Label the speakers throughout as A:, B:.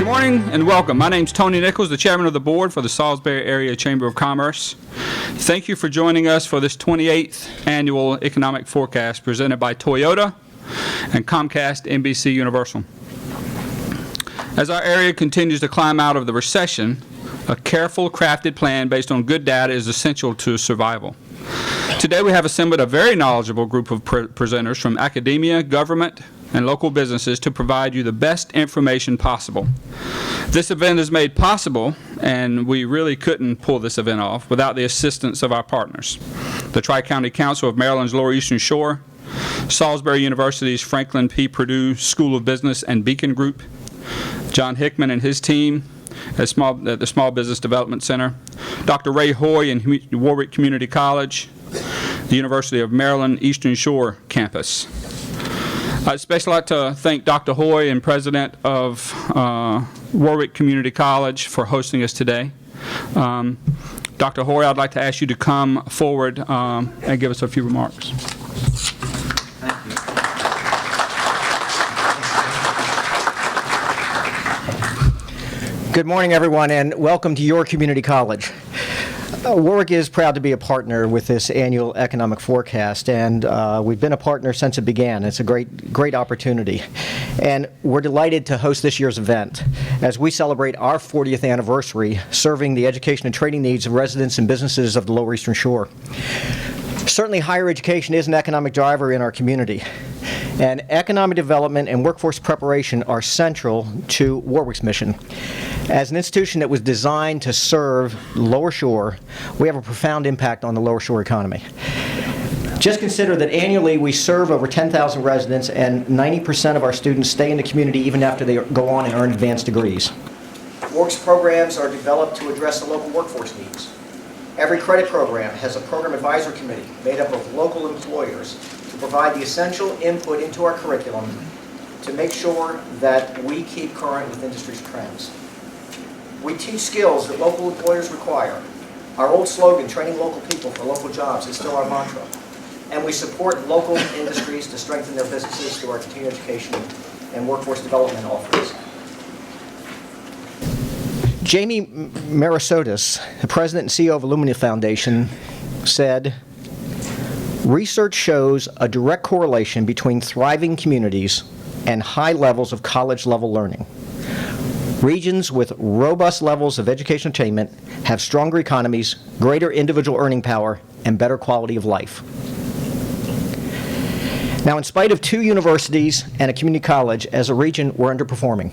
A: Good morning and welcome. My name's Tony Nichols, the chairman of the board for the Salisbury Area Chamber of Commerce. Thank you for joining us for this 28th annual economic forecast presented by Toyota and Comcast NBC Universal. As our area continues to climb out of the recession, a careful crafted plan based on good data is essential to survival. Today we have assembled a very knowledgeable group of presenters from academia, government, and local businesses to provide you the best information possible. This event is made possible, and we really couldn't pull this event off without the assistance of our partners. The Tri-County Council of Maryland's Lower Eastern Shore, Salisbury University's Franklin P. Purdue School of Business and Beacon Group, John Hickman and his team at the Small Business Development Center, Dr. Ray Hoy in Warwick Community College, the University of Maryland Eastern Shore campus. I'd especially like to thank Dr. Hoy and President of Warwick Community College for hosting us today. Dr. Hoy, I'd like to ask you to come forward and give us a few remarks.
B: Thank you. Good morning, everyone, and welcome to your community college. Warwick is proud to be a partner with this annual economic forecast, and we've been a partner since it began. It's a great opportunity, and we're delighted to host this year's event as we celebrate our 40th anniversary serving the education and training needs of residents and businesses of the Lower Eastern Shore. Certainly, higher education is an economic driver in our community, and economic development and workforce preparation are central to Warwick's mission. As an institution that was designed to serve Lower Shore, we have a profound impact on the Lower Shore economy. Just consider that annually we serve over 10,000 residents, and 90% of our students stay in the community even after they go on and earn advanced degrees. Warwick's programs are developed to address the local workforce needs. Every credit program has a program advisory committee made up of local employers to provide the essential input into our curriculum to make sure that we keep current with industry's trends. We teach skills that local employers require. Our old slogan, training local people for local jobs, is still our mantra. And we support local industries to strengthen their businesses through our continuing education and workforce development offerings. Jamie Marasotis, the president and CEO of Illumina Foundation, said, "Research shows a direct correlation between thriving communities and high levels of college-level learning. Regions with robust levels of education attainment have stronger economies, greater individual earning power, and better quality of life." Now, in spite of 2 universities and a community college, as a region, we're underperforming.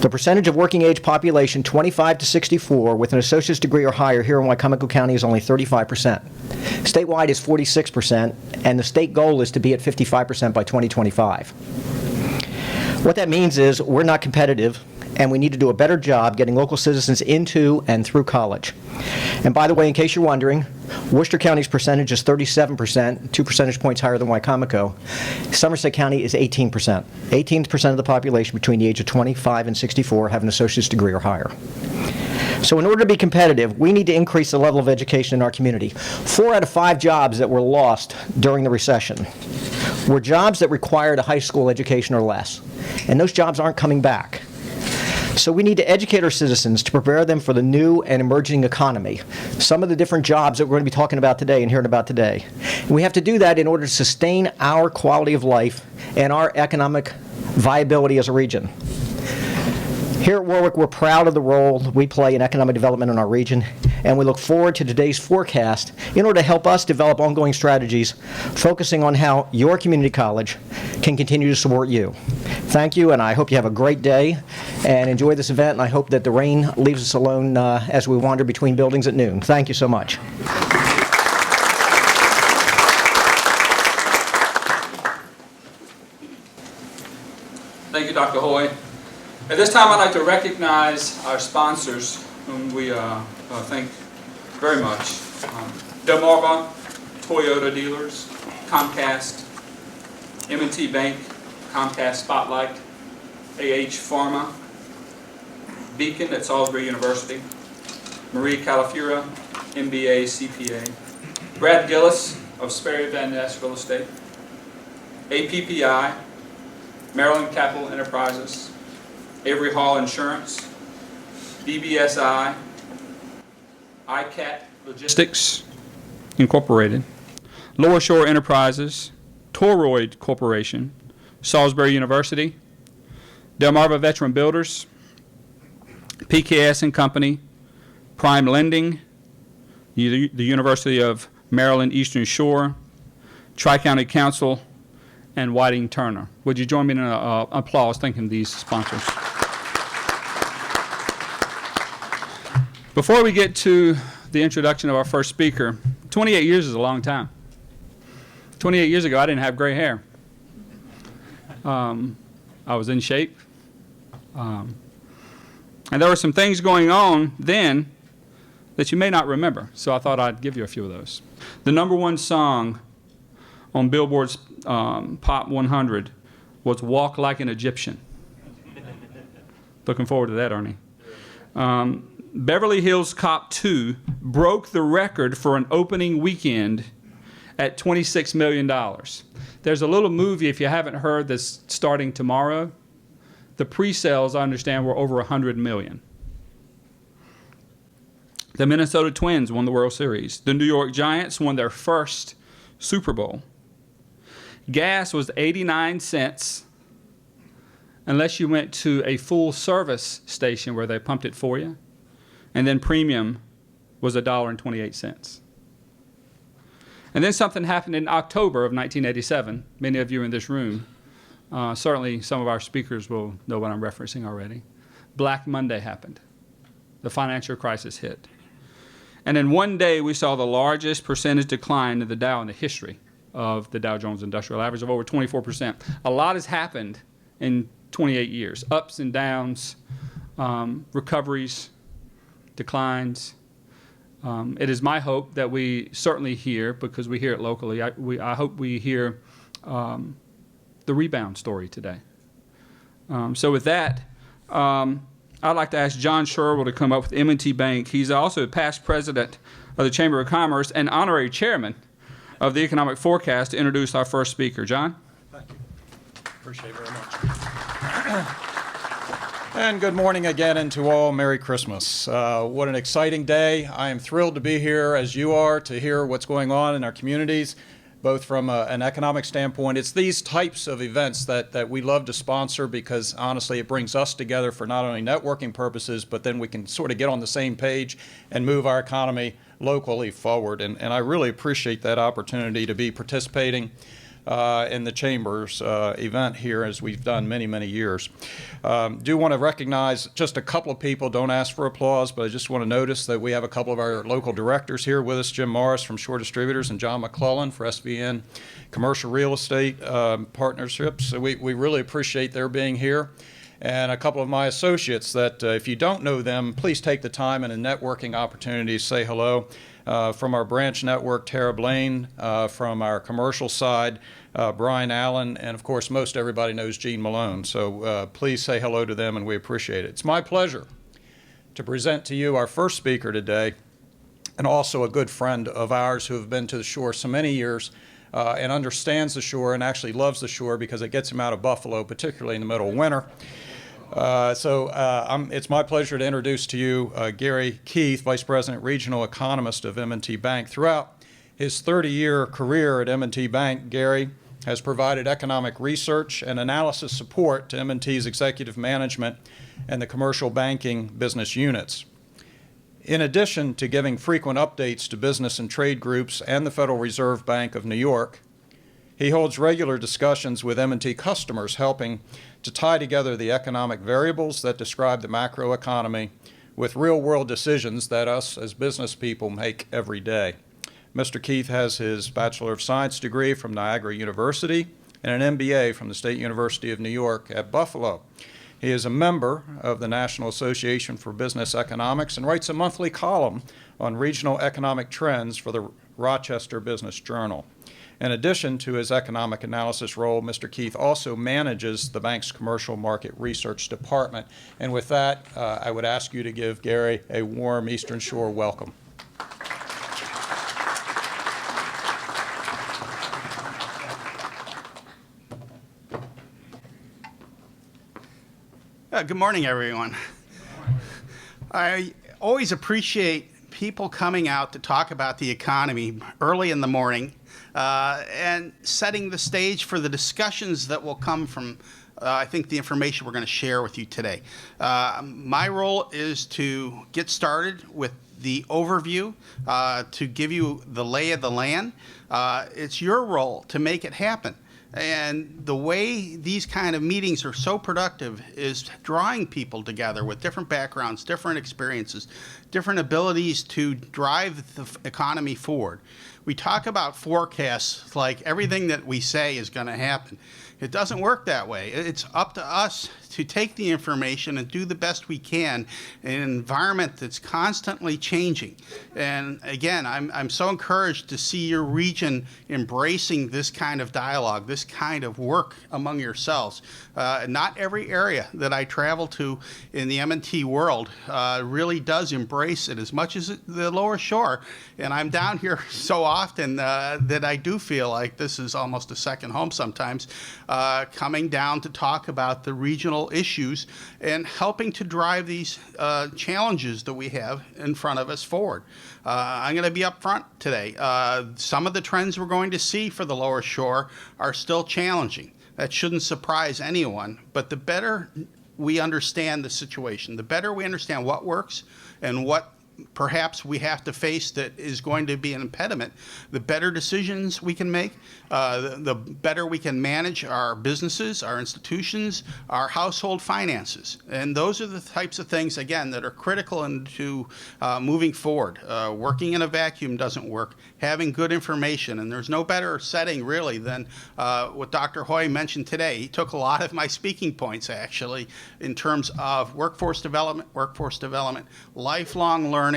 B: The percentage of working-age population 25 to 64 with an associate's degree or higher here in Economical County is only 35%. Statewide is 46%, and the state goal is to be at 55% by 2025. What that means is we're not competitive, and we need to do a better job getting local citizens into and through college. And by the way, in case you're wondering, Worcester County's percentage is 37%, 2 percentage points higher than Wicomico. Somerset County is 18%. 18% of the population between the age of 25 and 64 have an associate's degree or higher. So in order to be competitive, we need to increase the level of education in our community. 4 out of 5 jobs that were lost during the recession were jobs that required a high school education or less. And those jobs aren't coming back. So we need to educate our citizens to prepare them for the new and emerging economy, some of the different jobs that we're going to be talking about today and hearing about today. And we have to do that in order to sustain our quality of life and our economic viability as a region. Here at Warwick, we're proud of the role we play in economic development in our region, and we look forward to today's forecast in order to help us develop ongoing strategies focusing on how your community college can continue to support you. Thank you, and I hope you have a great day and enjoy this event, and I hope that the rain leaves us alone as we wander between buildings at noon. Thank you so much.
A: Thank you, Dr. Hoy. At this time, I'd like to recognize our sponsors, whom we thank very much. Delmarva Toyota Dealers, Comcast, M&T Bank, Comcast Spotlight, AH Pharma, Beacon at Salisbury University, Marie Calafura, MBA CPA, Brad Gillis of Sperry Van Ness Real Estate, APPI, Maryland Capital Enterprises, Avery Hall Insurance, BBSI, ICAT Logistics Incorporated, Lower Shore Enterprises, Toroyd Corporation, Salisbury University, Delmarva Veteran Builders, PKS and Company, Prime Lending, the University of Maryland Eastern Shore, Tri-County Council, and Whiting Turner. Would you join me in an applause thanking these sponsors? Before we get to the introduction of our first speaker, 28 years is a long time. 28 years ago, I didn't have gray hair. I was in shape. And there were some things going on then that you may not remember, so I thought I'd give you a few of those. The #1 song on Billboard's Pop 100 was Walk Like an Egyptian. Looking forward to that, Ernie. Beverly Hills Cop 2 broke the record for an opening weekend at $26 million. There's a little movie, if you haven't heard, that's starting tomorrow. The pre-sales, I understand, were over 100 million. The Minnesota Twins won the World Series. The New York Giants won their first Super Bowl. Gas was 89 cents unless you went to a full-service station where they pumped it for you. And then premium was $1.28. And then something happened in October of 1987. Many of you in this room, certainly some of our speakers will know what I'm referencing already. Black Monday happened. The financial crisis hit. And in one day, we saw the largest percentage decline in the Dow in the history of the Dow Jones Industrial Average of over 24%. A lot has happened in 28 years. Ups and downs, recoveries, declines. It is my hope that we certainly hear, because we hear it locally, I hope we hear the rebound story today. So with that, I'd like to ask John Sherrill to come up with M&T Bank. He's also past president of the Chamber of Commerce and honorary chairman of the Economic Forecast, to introduce our first speaker. John?
C: Thank you. Appreciate it very much. And good morning again, and to all, Merry Christmas. What an exciting day. I am thrilled to be here, as you are, to hear what's going on in our communities, both from an economic standpoint. It's these types of events that we love to sponsor, because honestly it brings us together for not only networking purposes, but then we can sort of get on the same page and move our economy locally forward. And I really appreciate that opportunity to be participating in the Chamber's event here, as we've done many, many years. Do want to recognize just a couple of people. Don't ask for applause, but I just want to notice that we have a couple of our local directors here with us, Jim Morris from Shore Distributors and John McClellan for SVN Commercial Real Estate Partnerships. So we really appreciate their being here. And a couple of my associates that if you don't know them, please take the time and a networking opportunity to say hello. From our branch network, Tara Blaine. From our commercial side, Brian Allen. And of course, most everybody knows Gene Malone. So please say hello to them, and we appreciate it. It's my pleasure to present to you our first speaker today, and also a good friend of ours who have been to the shore so many years and understands the shore and actually loves the shore because it gets him out of Buffalo, particularly in the middle of winter. It's my pleasure to introduce to you Gary Keith, Vice President, Regional Economist of M&T Bank. Throughout his 30-year career at M&T Bank, Gary has provided economic research and analysis support to M&T's executive management and the commercial banking business units. In addition to giving frequent updates to business and trade groups and the Federal Reserve Bank of New York, he holds regular discussions with M&T customers, helping to tie together the economic variables that describe the macroeconomy with real-world decisions that us as business people make every day. Mr. Keith has his Bachelor of Science degree from Niagara University and an MBA from the State University of New York at Buffalo. He is a member of the National Association for Business Economics and writes a monthly column on regional economic trends for the Rochester Business Journal. In addition to his economic analysis role, Mr. Keith also manages the bank's commercial market research department. And with that, I would ask you to give Gary a warm Eastern Shore welcome.
D: Good morning, everyone. I always appreciate people coming out to talk about the economy early in the morning and setting the stage for the discussions that will come from, I think, the information we're going to share with you today. My role is to get started with the overview, to give you the lay of the land. It's your role to make it happen. And the way these kind of meetings are so productive is drawing people together with different backgrounds, different experiences, different abilities to drive the economy forward. We talk about forecasts like everything that we say is going to happen. It doesn't work that way. It's up to us to take the information and do the best we can in an environment that's constantly changing. And again, I'm so encouraged to see your region embracing this kind of dialogue, this kind of work among yourselves. Not every area that I travel to in the M&T world really does embrace it as much as the Lower Shore. And I'm down here so often that I do feel like this is almost a second home sometimes, coming down to talk about the regional issues and helping to drive these challenges that we have in front of us forward. I'm going to be up front today. Some of the trends we're going to see for the Lower Shore are still challenging. That shouldn't surprise anyone, but the better we understand the situation, the better we understand what works and what perhaps we have to face that is going to be an impediment, the better decisions we can make, the better we can manage our businesses, our institutions, our household finances. And those are the types of things, again, that are critical into moving forward. Working in a vacuum doesn't work. Having good information, and there's no better setting really than what Dr. Hoy mentioned today. He took a lot of my speaking points actually in terms of workforce development, lifelong learning,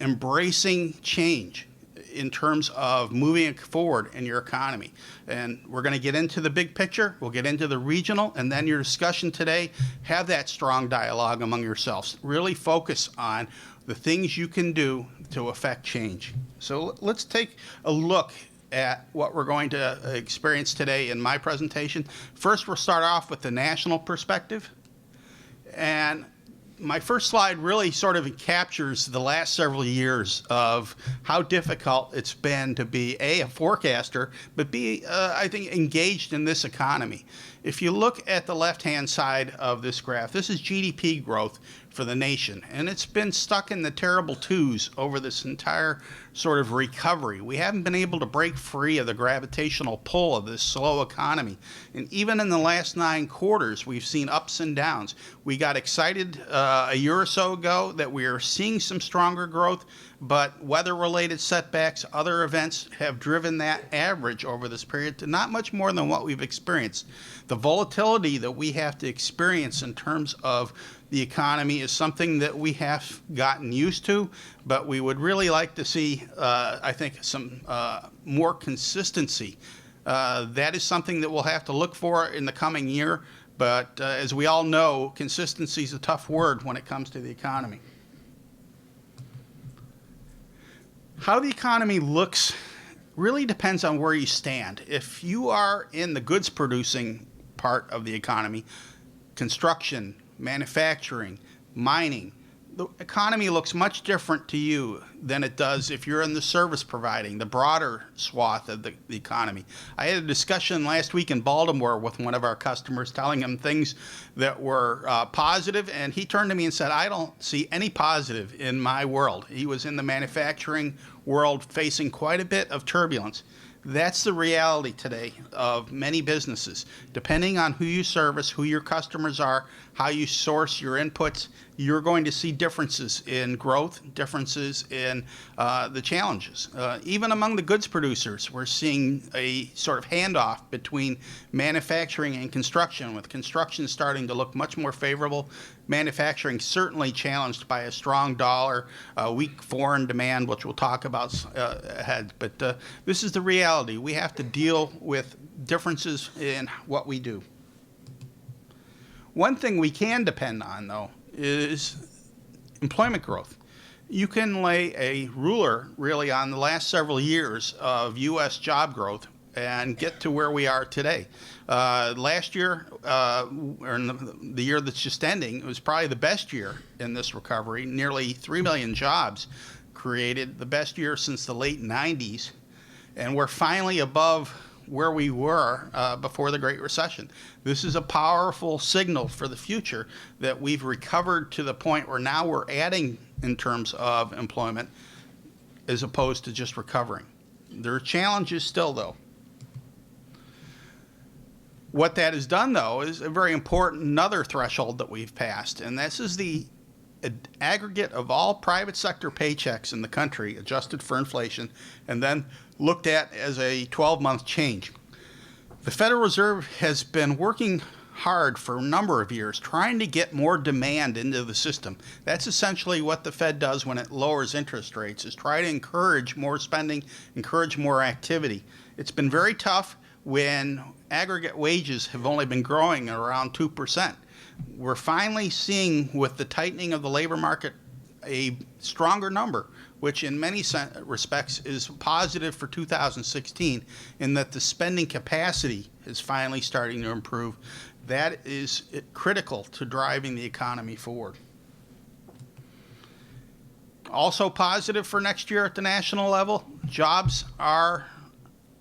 D: embracing change in terms of moving it forward in your economy. And we're going to get into the big picture, we'll get into the regional, and then your discussion today, have that strong dialogue among yourselves. Really focus on the things you can do to affect change. So let's take a look at what we're going to experience today in my presentation. First, we'll start off with the national perspective. And my first slide really sort of captures the last several years of how difficult it's been to be, a forecaster, but B, I think, engaged in this economy. If you look at the left-hand side of this graph, this is GDP growth for the nation, and it's been stuck in the terrible twos over this entire sort of recovery. We haven't been able to break free of the gravitational pull of this slow economy. And even in the last 9 quarters, we've seen ups and downs. We got excited a year or so ago that we are seeing some stronger growth, but weather-related setbacks, other events have driven that average over this period to not much more than what we've experienced. The volatility that we have to experience in terms of the economy is something that we have gotten used to, but we would really like to see, I think, some more consistency. That is something that we'll have to look for in the coming year, but as we all know, consistency is a tough word when it comes to the economy. How the economy looks really depends on where you stand. If you are in the goods producing part of the economy, construction, manufacturing, mining, the economy looks much different to you than it does if you're in the service providing, the broader swath of the economy. I had a discussion last week in Baltimore with one of our customers telling him things that were positive, and he turned to me and said, I don't see any positive in my world. He was in the manufacturing world facing quite a bit of turbulence. That's the reality today of many businesses. Depending on who you service, who your customers are, how you source your inputs, you're going to see differences in growth, differences in the challenges. Even among the goods producers, we're seeing a sort of handoff between manufacturing and construction, with construction starting to look much more favorable. Manufacturing certainly challenged by a strong dollar, weak foreign demand, which we'll talk about ahead. But this is the reality. We have to deal with differences in what we do. One thing we can depend on, though, is employment growth. You can lay a ruler, really, on the last several years of U.S. job growth and get to where we are today. Last year, or in the year that's just ending, it was probably the best year in this recovery. Nearly 3 million jobs created, the best year since the late 90s, and we're finally above where we were before the Great Recession. This is a powerful signal for the future that we've recovered to the point where now we're adding in terms of employment as opposed to just recovering. There are challenges still, though. What that has done, though, is a very important another threshold that we've passed, and this is the aggregate of all private sector paychecks in the country adjusted for inflation and then looked at as a 12-month change. The Federal Reserve has been working hard for a number of years trying to get more demand into the system. That's essentially what the Fed does when it lowers interest rates, is try to encourage more spending, encourage more activity. It's been very tough when aggregate wages have only been growing at around 2%. We're finally seeing, with the tightening of the labor market, a stronger number, which in many respects is positive for 2016, in that the spending capacity is finally starting to improve. That is critical to driving the economy forward. Also positive for next year at the national level, jobs are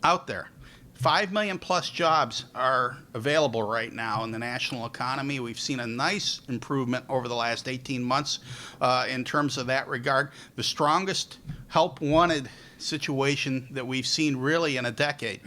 D: out there. 5 million plus jobs are available right now in the national economy. We've seen a nice improvement over the last 18 months in terms of that regard. The strongest help wanted situation that we've seen really in a decade.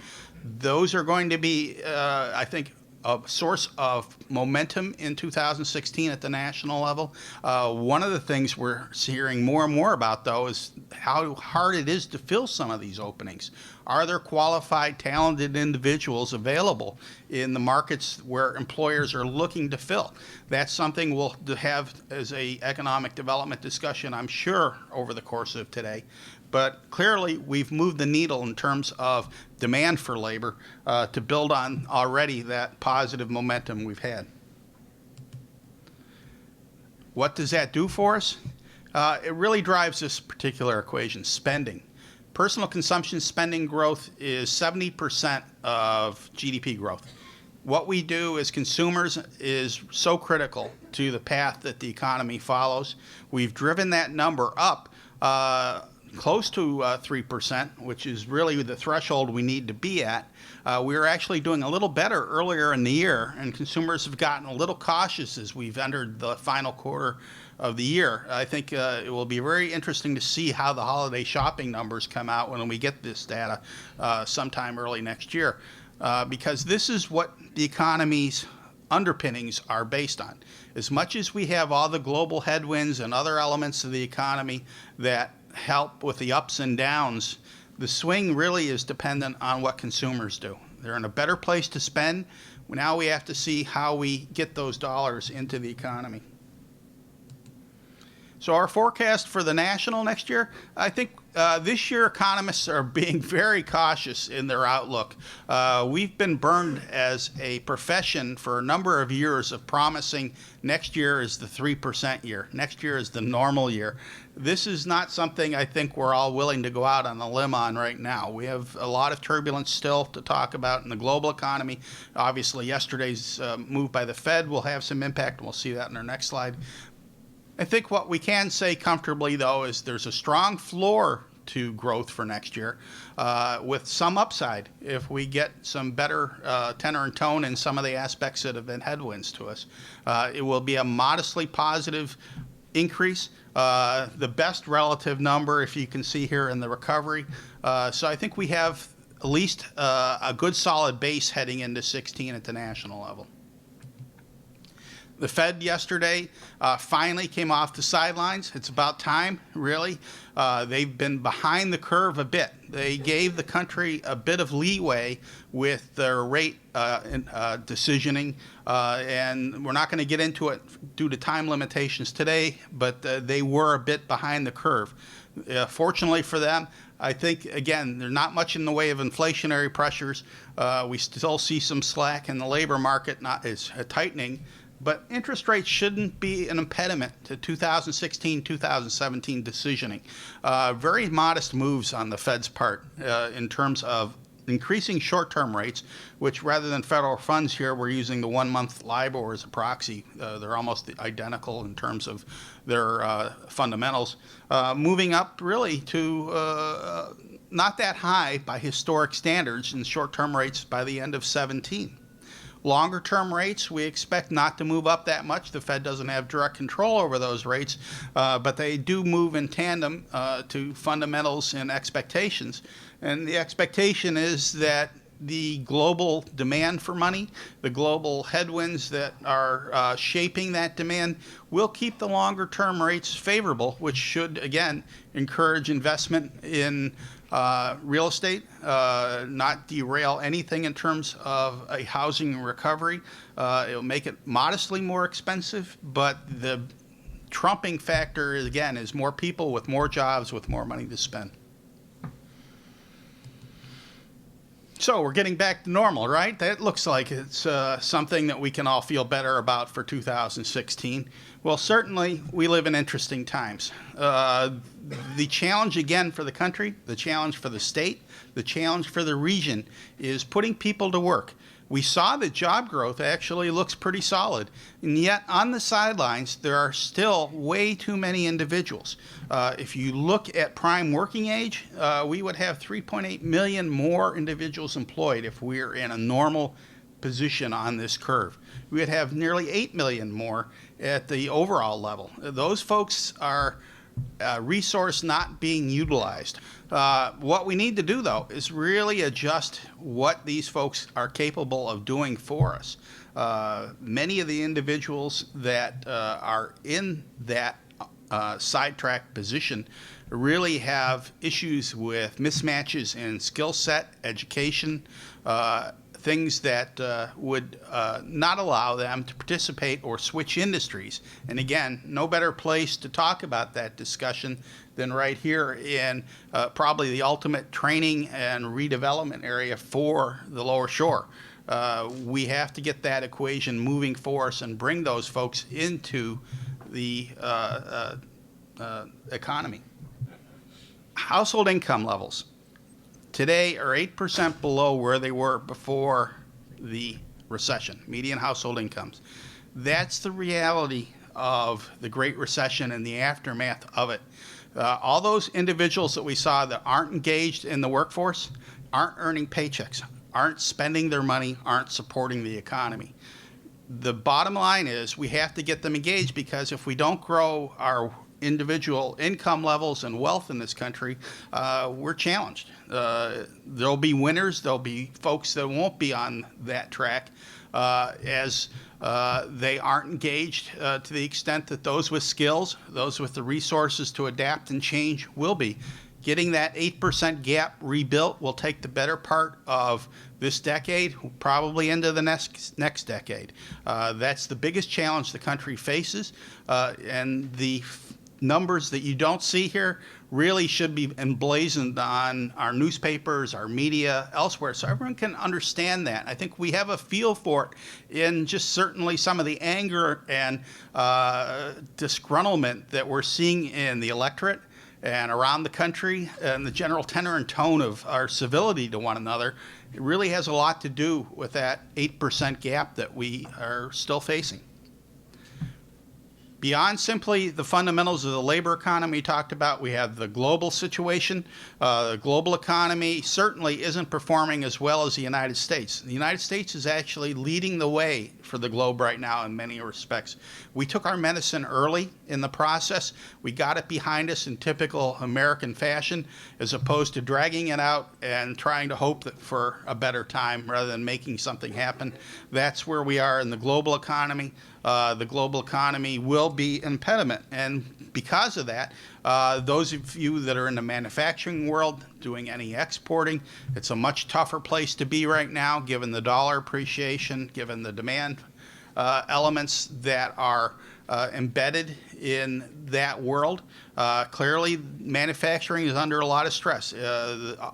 D: Those are going to be, I think, a source of momentum in 2016 at the national level. One of the things we're hearing more and more about, though, is how hard it is to fill some of these openings. Are there qualified, talented individuals available in the markets where employers are looking to fill? That's something we'll have as an economic development discussion, I'm sure, over the course of today. But clearly, we've moved the needle in terms of demand for labor to build on already that positive momentum we've had. What does that do for us? It really drives this particular equation, spending. Personal consumption spending growth is 70% of GDP growth. What we do as consumers is so critical to the path that the economy follows. We've driven that number up close to 3%, which is really the threshold we need to be at. We were actually doing a little better earlier in the year, and consumers have gotten a little cautious as we've entered the final quarter of the year. I think it will be very interesting to see how the holiday shopping numbers come out when we get this data sometime early next year, because this is what the economy's underpinnings are based on. As much as we have all the global headwinds and other elements of the economy that help with the ups and downs, the swing really is dependent on what consumers do. They're in a better place to spend. Now we have to see how we get those dollars into the economy. So our forecast for the national next year, I think this year economists are being very cautious in their outlook. We've been burned as a profession for a number of years of promising next year is the 3% year. Next year is the normal year. This is not something I think we're all willing to go out on a limb on right now. We have a lot of turbulence still to talk about in the global economy. Obviously, yesterday's move by the Fed will have some impact, and we'll see that in our next slide. I think what we can say comfortably, though, is there's a strong floor to growth for next year with some upside if we get some better tenor and tone in some of the aspects that have been headwinds to us. It will be a modestly positive increase, the best relative number, if you can see here in the recovery. So I think we have at least a good solid base heading into 16 at the national level. The Fed yesterday finally came off the sidelines. It's about time, really. They've been behind the curve a bit. They gave the country a bit of leeway with their rate decisioning, and we're not going to get into it due to time limitations today, but they were a bit behind the curve. Fortunately for them, I think, again, there's not much in the way of inflationary pressures. We still see some slack in the labor market, not as tightening. But interest rates shouldn't be an impediment to 2016, 2017 decisioning. Very modest moves on the Fed's part in terms of increasing short-term rates, which rather than federal funds here, we're using the 1-month LIBOR as a proxy. They're almost identical in terms of their fundamentals, moving up really to not that high by historic standards in short-term rates by the end of 17. Longer-term rates, we expect not to move up that much. The Fed doesn't have direct control over those rates, but they do move in tandem to fundamentals and expectations. And the expectation is that the global demand for money, the global headwinds that are shaping that demand, will keep the longer-term rates favorable, which should, again, encourage investment in real estate, not derail anything in terms of a housing recovery. It'll make it modestly more expensive, but the trumping factor, again, is more people with more jobs with more money to spend. So we're getting back to normal, right? That looks like it's something that we can all feel better about for 2016. Well, certainly we live in interesting times. The challenge again for the country, the challenge for the state, the challenge for the region is putting people to work. We saw that job growth actually looks pretty solid, and yet on the sidelines there are still way too many individuals. If you look at prime working age, we would have 3.8 million more individuals employed if we're in a normal position on this curve. We would have nearly 8 million more at the overall level. Those folks are resource not being utilized. What we need to do, though, is really adjust what these folks are capable of doing for us. Many of the individuals that are in that sidetrack position really have issues with mismatches in skill set, education, things that would not allow them to participate or switch industries. And again, no better place to talk about that discussion than right here in probably the ultimate training and redevelopment area for the Lower Shore. We have to get that equation moving for us and bring those folks into the economy. Household income levels today are 8% below where they were before the recession, median household incomes. That's the reality of the Great Recession and the aftermath of it. All those individuals that we saw that aren't engaged in the workforce aren't earning paychecks, aren't spending their money, aren't supporting the economy. The bottom line is we have to get them engaged, because if we don't grow our individual income levels and wealth in this country, we're challenged. There'll be winners, there'll be folks that won't be on that track as they aren't engaged to the extent that those with skills, those with the resources to adapt and change will be. Getting that 8% gap rebuilt will take the better part of this decade, probably into the next decade. That's the biggest challenge the country faces, and the numbers that you don't see here really should be emblazoned on our newspapers, our media, elsewhere, so everyone can understand that. I think we have a feel for it in just certainly some of the anger and disgruntlement that we're seeing in the electorate and around the country, and the general tenor and tone of our civility to one another. It really has a lot to do with that 8% gap that we are still facing. Beyond simply the fundamentals of the labor economy talked about, we have the global situation. The global economy certainly isn't performing as well as the United States. The United States is actually leading the way for the globe right now in many respects. We took our medicine early in the process. We got it behind us in typical American fashion, as opposed to dragging it out and trying to hope that for a better time rather than making something happen. That's where we are in the global economy. The global economy will be an impediment. And because of that, those of you that are in the manufacturing world doing any exporting, it's a much tougher place to be right now, given the dollar appreciation, given the demand elements that are embedded in that world. Clearly, manufacturing is under a lot of stress.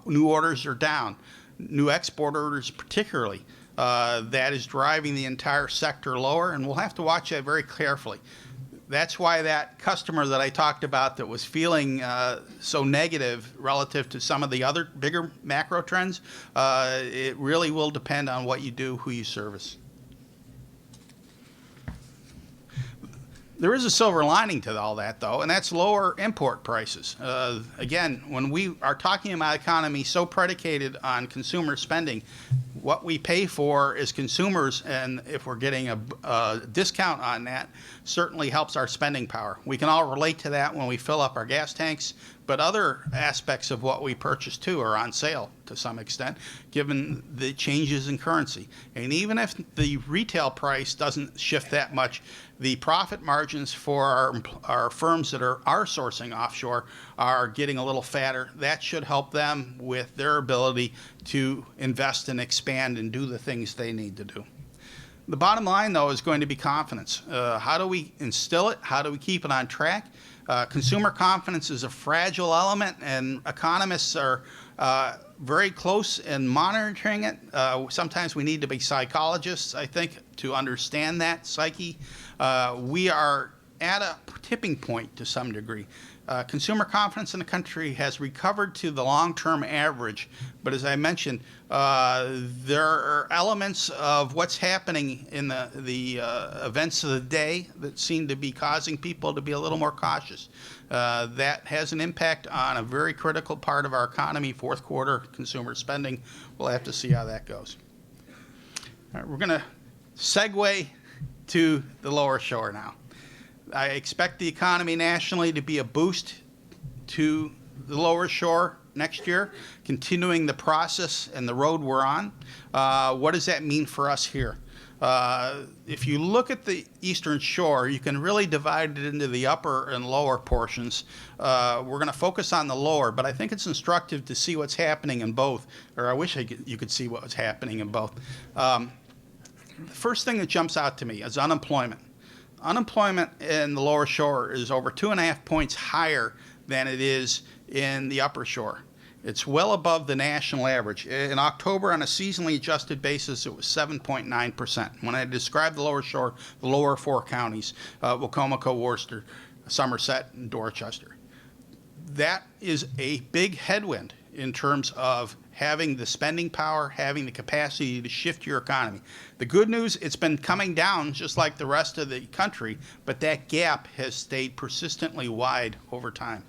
D: New orders are down, new export orders particularly. That is driving the entire sector lower, and we'll have to watch that very carefully. that's why that customer that I talked about that was feeling so negative relative to some of the other bigger macro trends, it really will depend on what you do, who you service. There is a silver lining to all that, though, and that's lower import prices. Again, when we are talking about economy so predicated on consumer spending, what we pay for as consumers, and if we're getting a discount on that, certainly helps our spending power. We can all relate to that when we fill up our gas tanks, but other aspects of what we purchase too are on sale to some extent, given the changes in currency. And even if the retail price doesn't shift that much, the profit margins for our firms that are sourcing offshore are getting a little fatter. That should help them with their ability to invest and expand and do the things they need to do. The bottom line, though, is going to be confidence. How do we instill it? How do we keep it on track? Consumer confidence is a fragile element, and economists are very close in monitoring it. Sometimes we need to be psychologists, I think, to understand that psyche. We are at a tipping point to some degree. Consumer confidence in the country has recovered to the long-term average, but as I mentioned, there are elements of what's happening in the events of the day that seem to be causing people to be a little more cautious. That has an impact on a very critical part of our economy, fourth quarter consumer spending. We'll have to see how that goes. All right, we're going to segue to the lower shore now. I expect the economy nationally to be a boost to the lower shore next year, continuing the process and the road we're on. What does that mean for us here? If you look at the eastern shore, you can really divide it into the upper and lower portions. We're going to focus on the lower, but I think it's instructive to see what's happening in both, or I wish you could see what was happening in both. The first thing that jumps out to me is unemployment. Unemployment in the lower shore is over 2.5 points higher than it is in the upper shore. It's well above the national average. In October, on a seasonally adjusted basis, it was 7.9%. When I describe the lower shore, the lower four counties, Wacomico, Worcester, Somerset, and Dorchester. That is a big headwind in terms of having the spending power, having the capacity to shift your economy. The good news, it's been coming down just like the rest of the country, but that gap has stayed persistently wide over time.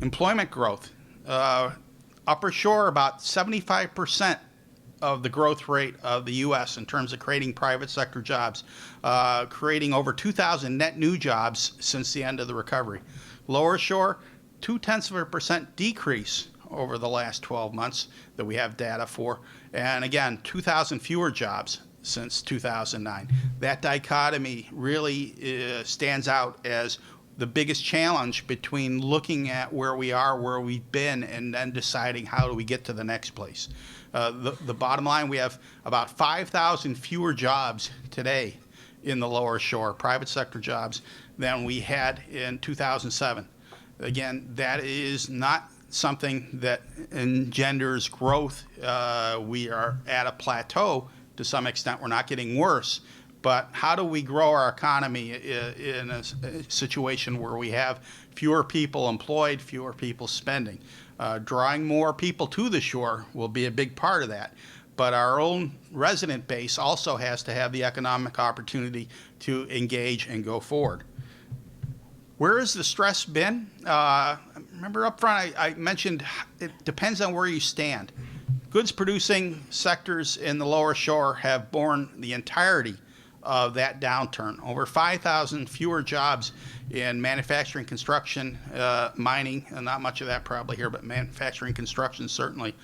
D: Employment growth. Upper shore, about 75% of the growth rate of the U.S. in terms of creating private sector jobs, creating over 2,000 net new jobs since the end of the recovery. Lower shore, 0.2% decrease over the last 12 months that we have data for. And again, 2,000 fewer jobs since 2009. That dichotomy really stands out as the biggest challenge between looking at where we are, where we've been, and then deciding how do we get to the next place. The bottom line, we have about 5,000 fewer jobs today in the lower shore, private sector jobs, than we had in 2007. Again, that is not something that engenders growth. We are at a plateau to some extent. We're not getting worse. But how do we grow our economy in a situation where we have fewer people employed, fewer people spending? Drawing more people to the shore will be a big part of that. But our own resident base also has to have the economic opportunity to engage and go forward. Where has the stress been? Remember up front I mentioned it depends on where you stand. Goods producing sectors in the lower shore have borne the entirety of that downturn. Over 5,000 fewer jobs in manufacturing, construction, mining, and not much of that probably here, but manufacturing, construction certainly,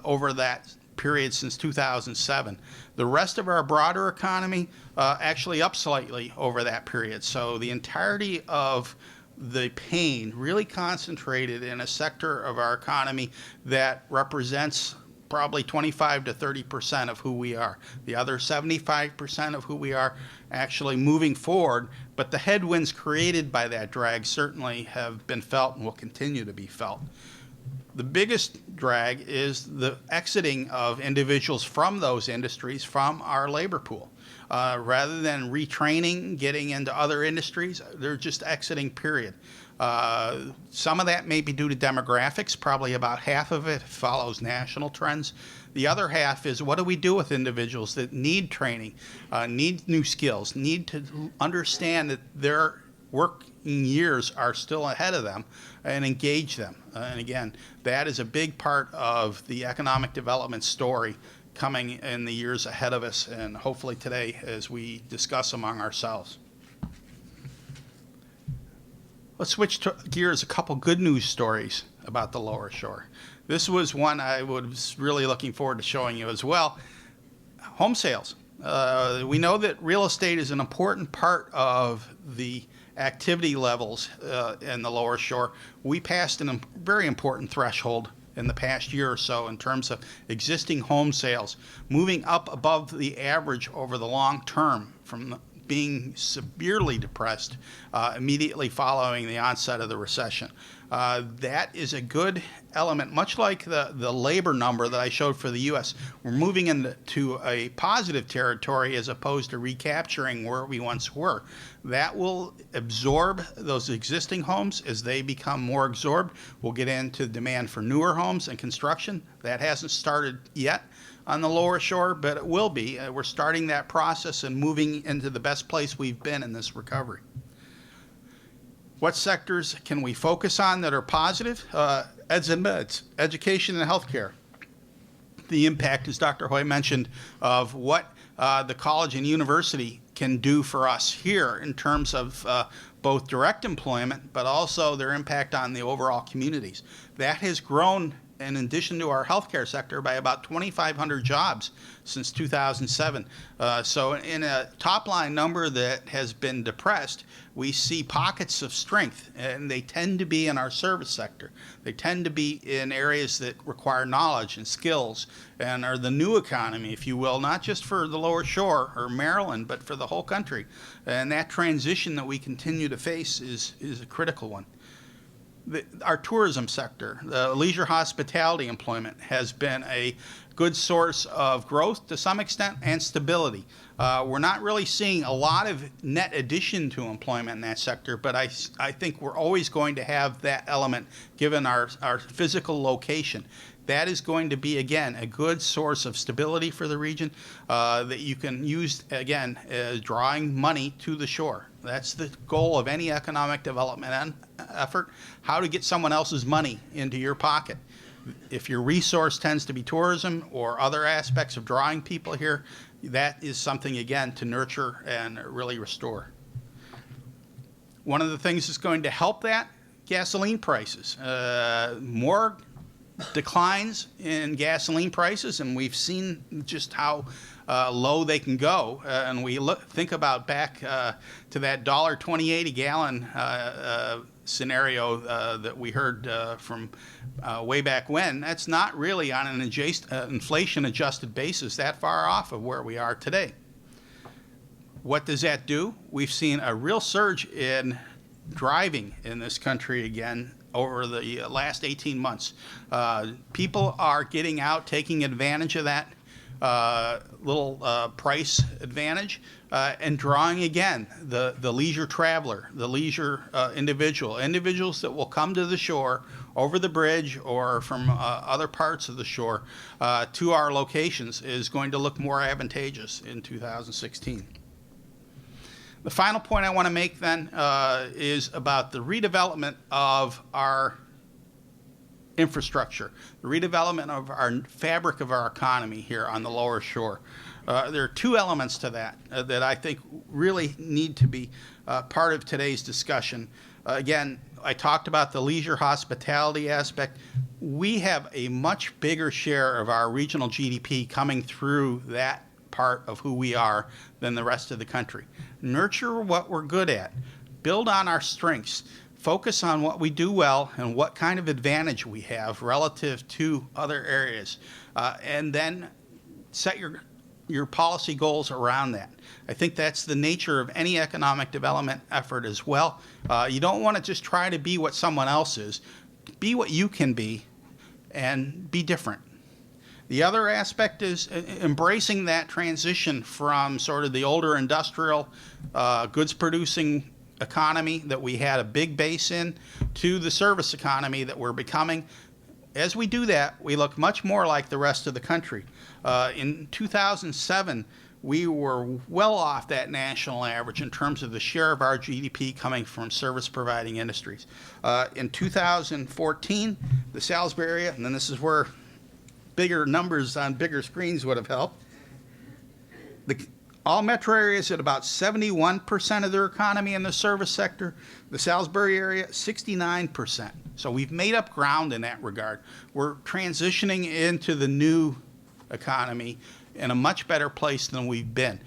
D: over that period since 2007. The rest of our broader economy actually up slightly over that period. So the entirety of the pain really concentrated in a sector of our economy that represents probably 25 to 30% of who we are. The other 75% of who we are actually moving forward, but the headwinds created by that drag certainly have been felt and will continue to be felt. The biggest drag is the exiting of individuals from those industries from our labor pool. Rather than retraining, getting into other industries, they're just exiting, period. Some of that may be due to demographics. Probably about half of it follows national trends. The other half is, what do we do with individuals that need training, need new skills, need to understand that their working years are still ahead of them, and engage them. And again, that is a big part of the economic development story coming in the years ahead of us, and hopefully today as we discuss among ourselves. Let's switch to gears, a couple good news stories about the Lower Shore. This was one I was really looking forward to showing you as well. Home sales. We know that real estate is an important part of the activity levels in the Lower Shore. We passed a very important threshold in the past year or so in terms of existing home sales, moving up above the average over the long term from being severely depressed immediately following the onset of the recession. That is a good element, much like the labor number that I showed for the U.S. We're moving into a positive territory as opposed to recapturing where we once were. That will absorb those existing homes. As they become more absorbed, we'll get into demand for newer homes and construction. That hasn't started yet on the Lower Shore, but it will be. We're starting that process and moving into the best place we've been in this recovery. What sectors can we focus on that are positive? Eds and meds, education and healthcare. The impact, as Dr. Hoy mentioned, of what the college and university can do for us here in terms of both direct employment, but also their impact on the overall communities. That has grown, in addition to our healthcare sector, by about 2,500 jobs since 2007. So in a top-line number that has been depressed, we see pockets of strength, and they tend to be in our service sector. They tend to be in areas that require knowledge and skills and are the new economy, if you will, not just for the Lower Shore or Maryland, but for the whole country. And that transition that we continue to face is a critical one. Our tourism sector, the leisure hospitality employment, has been a good source of growth to some extent and stability. We're not really seeing a lot of net addition to employment in that sector, but I think we're always going to have that element given our physical location. That is going to be, again, a good source of stability for the region that you can use, again, as drawing money to the shore. That's the goal of any economic development effort, how to get someone else's money into your pocket. If your resource tends to be tourism or other aspects of drawing people here, that is something, again, to nurture and really restore. One of the things that's going to help that, gasoline prices. More declines in gasoline prices, and we've seen just how low they can go. And we think about back to that $1.28 a gallon scenario that we heard from way back when. That's not really on an inflation-adjusted basis that far off of where we are today. What does that do? We've seen a real surge in driving in this country again over the last 18 months. People are getting out, taking advantage of that little price advantage, and drawing, again, the leisure traveler, the leisure individuals that will come to the shore over the bridge or from other parts of the shore to our locations is going to look more advantageous in 2016. The final point I want to make then is about the redevelopment of our infrastructure, the redevelopment of our fabric of our economy here on the Lower Shore. There are two elements to that that I think really need to be part of today's discussion. Again, I talked about the leisure hospitality aspect. We have a much bigger share of our regional GDP coming through that part of who we are than the rest of the country. Nurture what we're good at. Build on our strengths. Focus on what we do well and what kind of advantage we have relative to other areas. And then set your policy goals around that. I think that's the nature of any economic development effort as well. You don't want to just try to be what someone else is. Be what you can be. and be different. The other aspect is embracing that transition from sort of the older industrial goods-producing economy that we had a big base in to the service economy that we're becoming. As we do that, we look much more like the rest of the country. In 2007, we were well off that national average in terms of the share of our GDP coming from service-providing industries. In 2014, the Salisbury area, and then this is where bigger numbers on bigger screens would have helped. All metro areas at about 71% of their economy in the service sector. The Salisbury area, 69%. So we've made up ground in that regard. We're transitioning into the new economy in a much better place than we've been.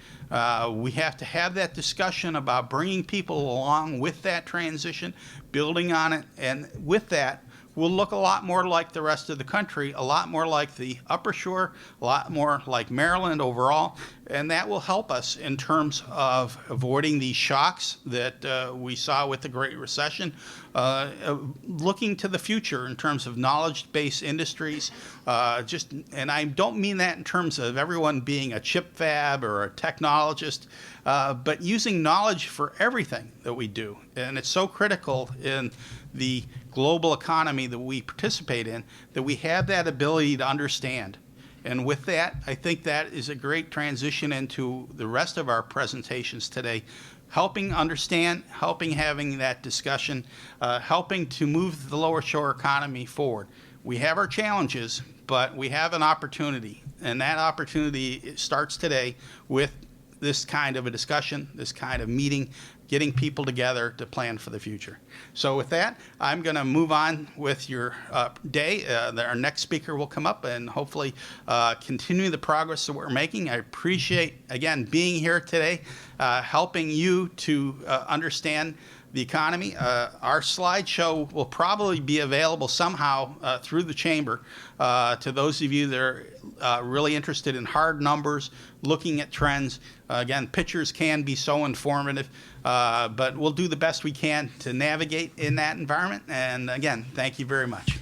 D: We have to have that discussion about bringing people along with that transition, building on it, and with that, we'll look a lot more like the rest of the country, a lot more like the Upper Shore, a lot more like Maryland overall, and that will help us in terms of avoiding these shocks that we saw with the Great Recession, looking to the future in terms of knowledge-based industries, and I don't mean that in terms of everyone being a chip fab or a technologist, but using knowledge for everything that we do, and it's so critical in the global economy that we participate in, that we have that ability to understand. And with that, I think that is a great transition into the rest of our presentations today, helping understand, helping having that discussion, helping to move the Lower Shore economy forward. We have our challenges, but we have an opportunity, and that opportunity starts today with this kind of a discussion, this kind of meeting, getting people together to plan for the future. So with that, I'm going to move on with your day. Our next speaker will come up and hopefully continue the progress that we're making. I appreciate, again, being here today, helping you to understand the economy. Our slideshow will probably be available somehow through the chamber to those of you that are really interested in hard numbers, looking at trends. Again, pictures can be so informative, but we'll do the best we can to navigate in that environment. And again, thank you very much.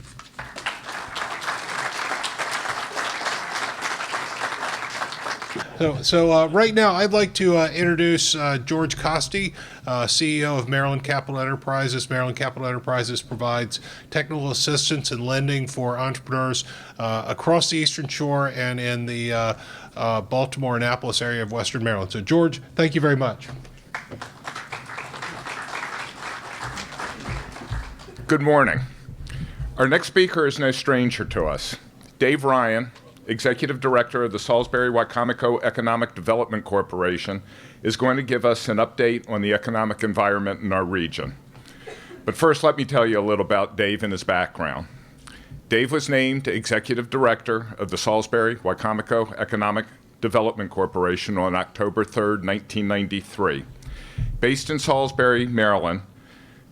E: So right now, I'd like to introduce George Costi, CEO of Maryland Capital Enterprises. Maryland Capital Enterprises provides technical assistance and lending for entrepreneurs across the Eastern Shore and in the Baltimore, Annapolis area of Western Maryland. So George, thank you very much.
F: Good morning. Our next speaker is no stranger to us. Dave Ryan, Executive Director of the Salisbury-Wycomico Economic Development Corporation, is going to give us an update on the economic environment in our region. But first, let me tell you a little about Dave and his background. Dave was named Executive Director of the Salisbury-Wycomico Economic Development Corporation on October 3rd, 1993. Based in Salisbury, Maryland,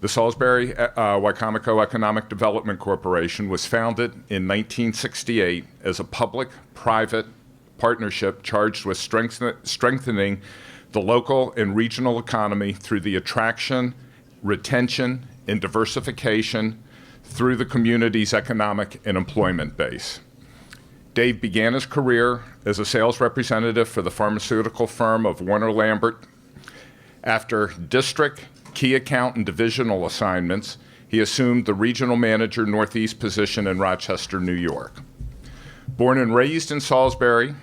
F: the Salisbury-Wycomico Economic Development Corporation was founded in 1968 as a public-private partnership charged with strengthening the local and regional economy through the attraction, retention, and diversification through the community's economic and employment base. Dave began his career as a sales representative for the pharmaceutical firm of Warner Lambert. After district, key account, and divisional assignments, he assumed the regional manager Northeast position in Rochester, New York. Born and raised in Salisbury,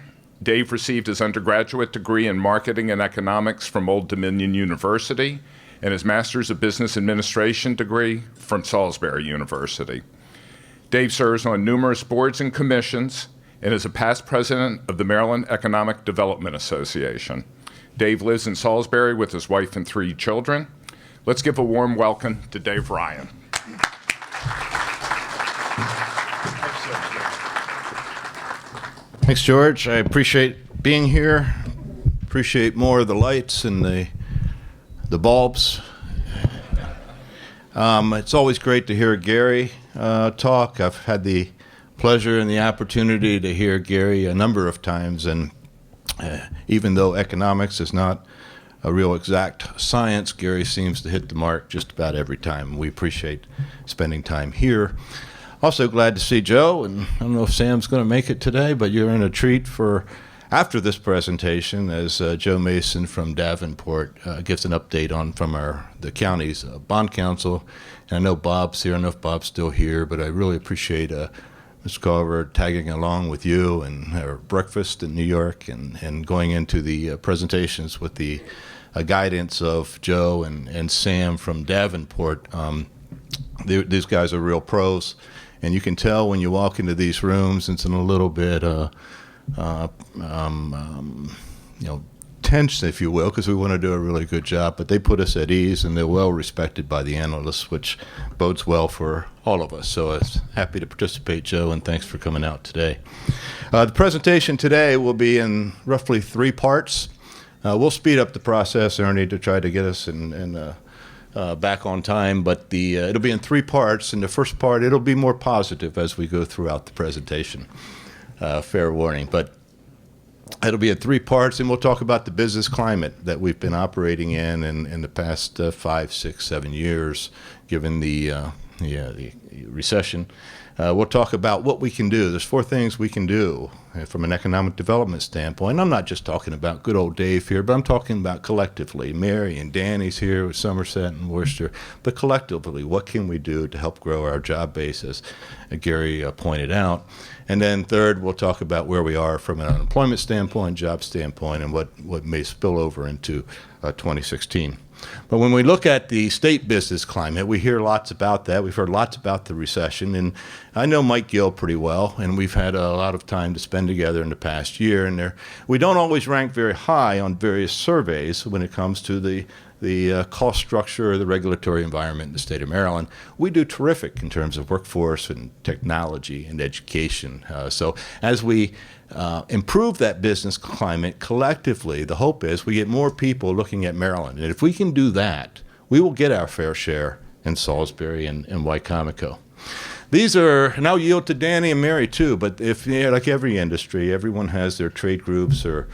F: Dave received his undergraduate degree in marketing and economics from Old Dominion University and his master's of business administration degree from Salisbury University. Dave serves on numerous boards and commissions and is a past president of the Maryland Economic Development Association. Dave lives in Salisbury with his wife and 3 children. Let's give a warm welcome to Dave Ryan.
G: Thanks, George. I appreciate being here. Appreciate more of the lights and the bulbs. It's always great to hear Gary talk. I've had the pleasure and the opportunity to hear Gary a number of times, and even though economics is not a real exact science, Gary seems to hit the mark just about every time. We appreciate spending time here. Also glad to see Joe, and I don't know if Sam's going to make it today, but you're in a treat for after this presentation as Joe Mason from Davenport gives an update from the county's bond council. And I know Bob's here. I don't know if Bob's still here, but I really appreciate Mr. Carver tagging along with you and our breakfast in New York and going into the presentations with the guidance of Joe and Sam from Davenport. These guys are real pros, and you can tell when you walk into these rooms, it's in a little bit tense, if you will, because we want to do a really good job, but they put us at ease, and they're well respected by the analysts, which bodes well for all of us. So I'm happy to participate, Joe, and thanks for coming out today. The presentation today will be in roughly 3 parts. We'll speed up the process, Ernie, to try to get us back on time, but it'll be in 3 parts. In the first part, it'll be more positive as we go throughout the presentation. Fair warning, but it'll be in 3 parts, and we'll talk about the business climate that we've been operating in the past 5, 6, 7 years, given the recession. We'll talk about what we can do. There's 4 things we can do from an economic development standpoint. I'm not just talking about good old Dave here, but I'm talking about collectively. Mary and Danny's here with Somerset and Worcester. But collectively, what can we do to help grow our job base, as Gary pointed out? And then third, we'll talk about where we are from an unemployment standpoint, job standpoint, and what may spill over into 2016. But when we look at the state business climate, we hear lots about that. We've heard lots about the recession, and I know Mike Gill pretty well, and we've had a lot of time to spend together in the past year. And we don't always rank very high on various surveys when it comes to the cost structure or the regulatory environment in the state of Maryland. We do terrific in terms of workforce and technology and education. So as we improve that business climate collectively, the hope is we get more people looking at Maryland. And if we can do that, we will get our fair share in Salisbury and Wycomico. These are, and I'll yield to Danny and Mary too, but like every industry, everyone has their trade groups or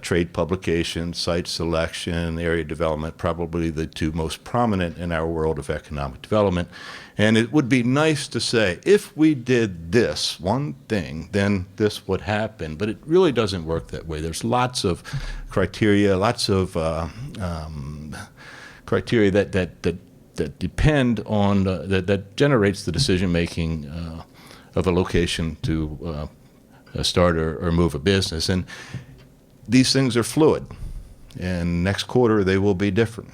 G: trade publications, site selection, area development, probably the 2 most prominent in our world of economic development. And it would be nice to say, if we did this one thing, then this would happen. But it really doesn't work that way. There's lots of criteria, lots of criteria that depend on, that generates the decision-making of a location to start or move a business. And these things are fluid, and next quarter they will be different.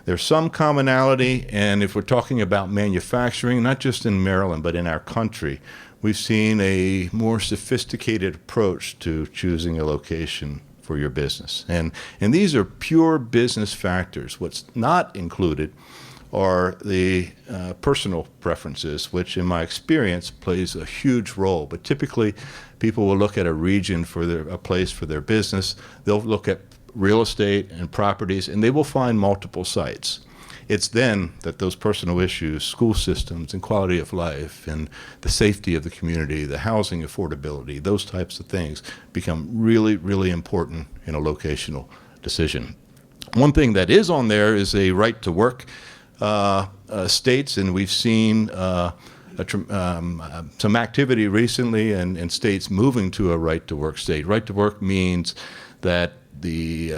G: There's some commonality, and if we're talking about manufacturing, not just in Maryland, but in our country, we've seen a more sophisticated approach to choosing a location for your business. And these are pure business factors. What's not included are the personal preferences, which in my experience plays a huge role. But typically, people will look at a region for a place for their business. They'll look at real estate and properties, and they will find multiple sites. It's then that those personal issues, school systems and quality of life and the safety of the community, the housing affordability, those types of things become really, really important in a locational decision. One thing that is on there is a right to work states, and we've seen some activity recently in states moving to a right to work state. Right to work means that the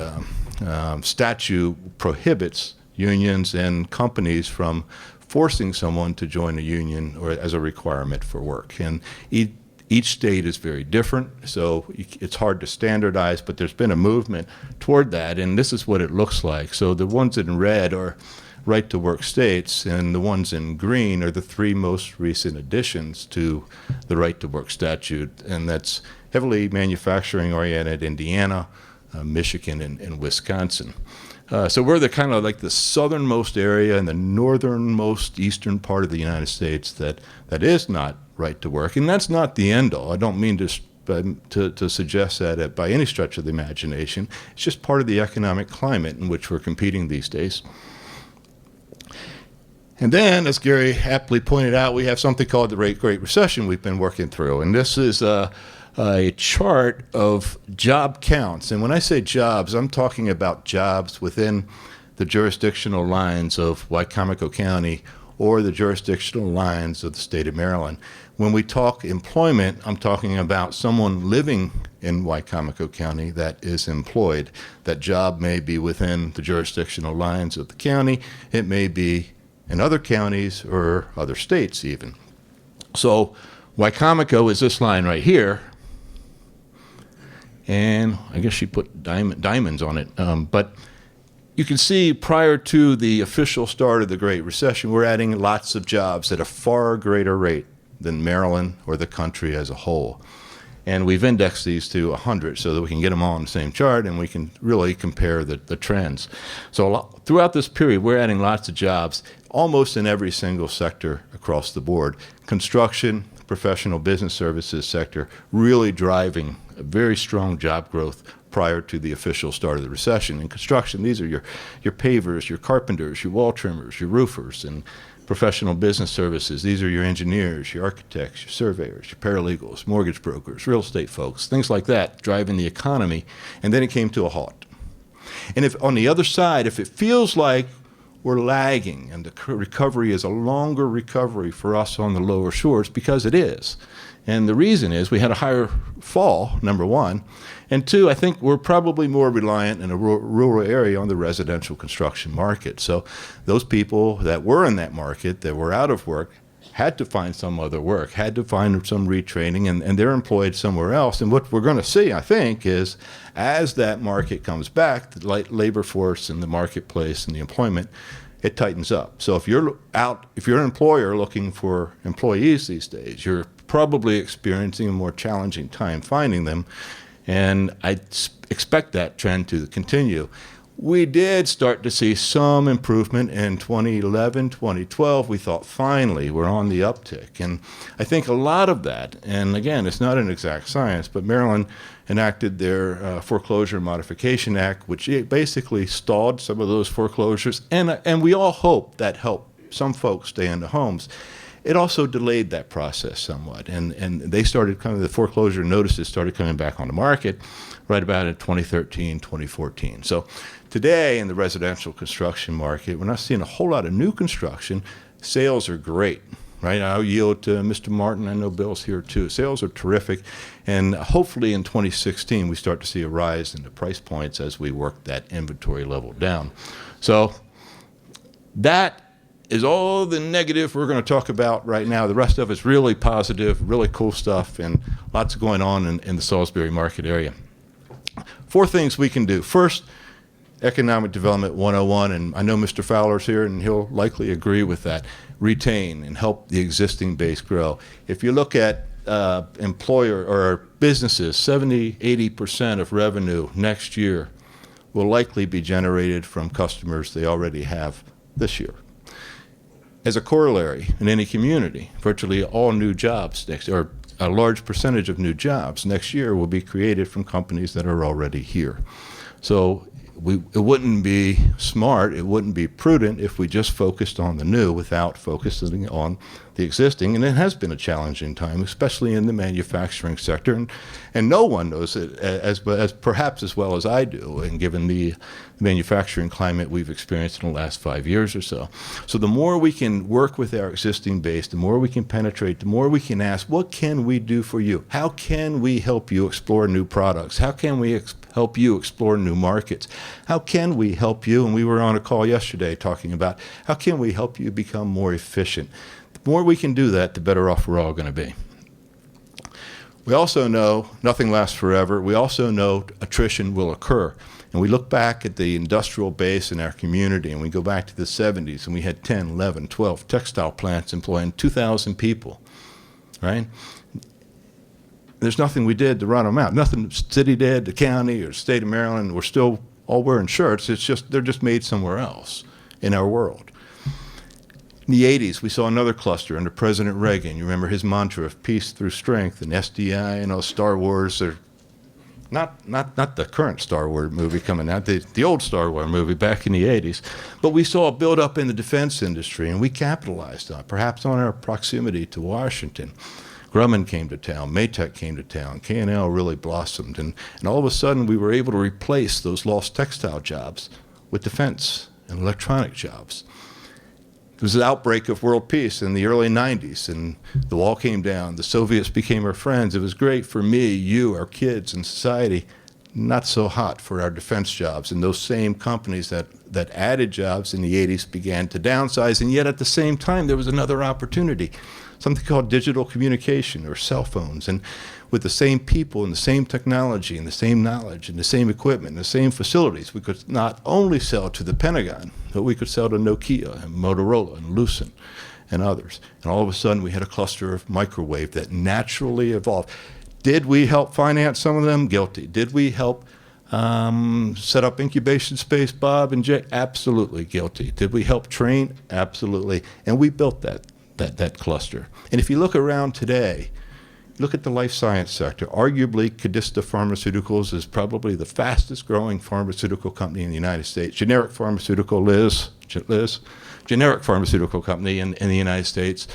G: statute prohibits unions and companies from forcing someone to join a union or as a requirement for work. And each state is very different, so it's hard to standardize, but there's been a movement toward that, and this is what it looks like. So the ones in red are right-to-work states, and the ones in green are the 3 most recent additions to the right-to-work statute, and that's heavily manufacturing-oriented Indiana, Michigan, and Wisconsin. So we're the kind of like the southernmost area in the northernmost eastern part of the United States that is not right to work, and that's not the end all. I don't mean to suggest that by any stretch of the imagination. It's just part of the economic climate in which we're competing these days. And then, as Gary aptly pointed out, we have something called the Great Recession we've been working through, and this is a chart of job counts. And when I say jobs, I'm talking about jobs within the jurisdictional lines of Wycomico County or the jurisdictional lines of the state of Maryland. When we talk employment, I'm talking about someone living in Wicomico County that is employed. That job may be within the jurisdictional lines of the county. It may be in other counties or other states even. So Wicomico is this line right here. And I guess she put diamonds on it. But you can see prior to the official start of the Great Recession, we're adding lots of jobs at a far greater rate than Maryland or the country as a whole. And we've indexed these to 100 so that we can get them all on the same chart and we can really compare the trends. So throughout this period, we're adding lots of jobs almost in every single sector across the board. Construction, professional business services sector really driving a very strong job growth prior to the official start of the recession. In construction, these are your pavers, your carpenters, your wall trimmers, your roofers, and professional business services. These are your engineers, your architects, your surveyors, your paralegals, mortgage brokers, real estate folks, things like that, driving the economy. And then it came to a halt. And if on the other side, if it feels like we're lagging and the recovery is a longer recovery for us on the lower shores, because it is. And the reason is we had a higher fall, number one. And two, I think we're probably more reliant in a rural area on the residential construction market. So those people that were in that market, that were out of work, had to find some other work, had to find some retraining, and they're employed somewhere else. And what we're going to see, I think, is as that market comes back, the labor force and the marketplace and the employment, it tightens up. So if you're an employer looking for employees these days, you're probably experiencing a more challenging time finding them, and I expect that trend to continue. We did start to see some improvement in 2011, 2012. We thought finally we're on the uptick, and I think a lot of that, and again, it's not an exact science, but Maryland enacted their Foreclosure Modification Act, which basically stalled some of those foreclosures, and we all hope that helped some folks stay in the homes. It also delayed that process somewhat, and they started coming, the foreclosure notices started coming back on the market right about in 2013, 2014. So today in the residential construction market, we're not seeing a whole lot of new construction. Sales are great, right? I'll yield to Mr. Martin. I know Bill's here too. Sales are terrific, and hopefully in 2016 we start to see a rise in the price points as we work that inventory level down. So that is all the negative we're going to talk about right now. The rest of it's really positive, really cool stuff, and lots going on in the Salisbury market area. 4 things we can do. First, Economic Development 101, and I know Mr. Fowler's here, and he'll likely agree with that. Retain and help the existing base grow. If you look at employer or businesses, 70–80% of revenue next year will likely be generated from customers they already have this year. As a corollary, in any community, virtually all new jobs next, or a large percentage of new jobs next year will be created from companies that are already here. So it wouldn't be smart, it wouldn't be prudent if we just focused on the new without focusing on the existing. And it has been a challenging time, especially in the manufacturing sector. And no one knows it as perhaps as well as I do, and given the manufacturing climate we've experienced in the last 5 years or so. So the more we can work with our existing base, the more we can penetrate, the more we can ask, what can we do for you? How can we help you explore new products? How can we help you explore new markets? How can we help you? And we were on a call yesterday talking about how can we help you become more efficient? The more we can do that, the better off we're all going to be. We also know nothing lasts forever. We also know attrition will occur. And we look back at the industrial base in our community, and we go back to the 70s, and we had 10, 11, 12 textile plants employing 2,000 people, right? There's nothing we did to run them out. Nothing the city did, the county or the state of Maryland. We're still all wearing shirts. It's just they're just made somewhere else in our world. In the 80s, we saw another cluster under President Reagan. You remember his mantra of peace through strength and SDI and Star Wars. Or not the current Star Wars movie coming out, the old Star Wars movie back in the 80s. But we saw a build-up in the defense industry, and we capitalized on it, perhaps on our proximity to Washington. Grumman came to town, Maytech came to town, K&L really blossomed, and all of a sudden we were able to replace those lost textile jobs with defense and electronic jobs. There was an outbreak of world peace in the early 90s, and the wall came down. The Soviets became our friends. It was great for me, you, our kids, and society. Not so hot for our defense jobs. And those same companies that added jobs in the 80s began to downsize, and yet at the same time there was another opportunity, something called digital communication or cell phones. And with the same people and the same technology and the same knowledge and the same equipment and the same facilities, we could not only sell to the Pentagon, but we could sell to Nokia and Motorola and Lucent and others. And all of a sudden we had a cluster of microwave that naturally evolved. Did we help finance some of them? Guilty. Did we help set up incubation space, Bob and Jay? Absolutely guilty. Did we help train? Absolutely. And we built that cluster. And if you look around today, look at the life science sector. Arguably, Cadista Pharmaceuticals is probably the fastest growing pharmaceutical company in the United States. Generic pharmaceutical, Liz, generic pharmaceutical company in the United States,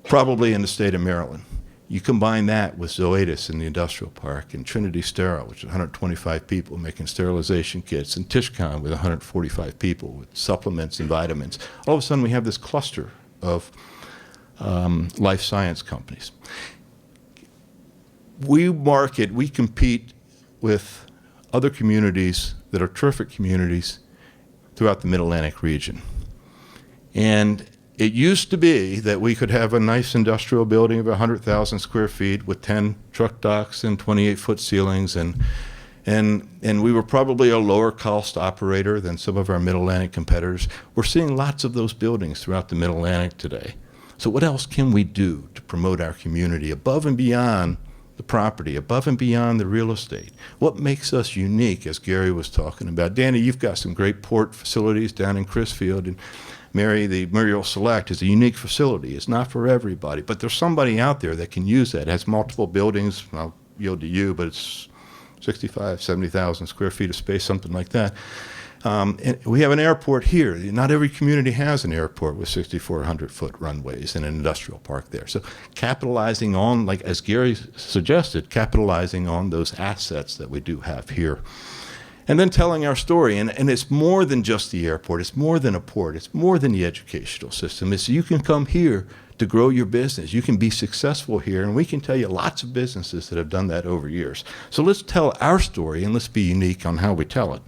G: probably in the state of Maryland. You combine that with Zoetis in the industrial park, and Trinity Sterile, which is 125 people making sterilization kits, and Tishcon with 145 people with supplements and vitamins. All of a sudden we have this cluster of life science companies. We compete with other communities that are terrific communities throughout the Mid-Atlantic region. And it used to be that we could have a nice industrial building of 100,000 square feet with 10 truck docks and 28-foot ceilings, and we were probably a lower cost operator than some of our Mid-Atlantic competitors. We're seeing lots of those buildings throughout the Mid-Atlantic today. So what else can we do to promote our community above and beyond the property, above and beyond the real estate? What makes us unique, as Gary was talking about? Danny, you've got some great port facilities down in Crisfield, and Mary, the Muriel Select is a unique facility. It's not for everybody, but there's somebody out there that can use that. It has multiple buildings. I'll yield to you, but it's 65, 70,000 square feet of space, something like that. And we have an airport here. Not every community has an airport with 6,400-foot runways and an industrial park there. So capitalizing on, like as Gary suggested, capitalizing on those assets that we do have here. And then telling our story. And it's more than just the airport. It's more than a port. It's more than the educational system. It's you can come here to grow your business. You can be successful here, and we can tell you lots of businesses that have done that over years. So let's tell our story, and let's be unique on how we tell it.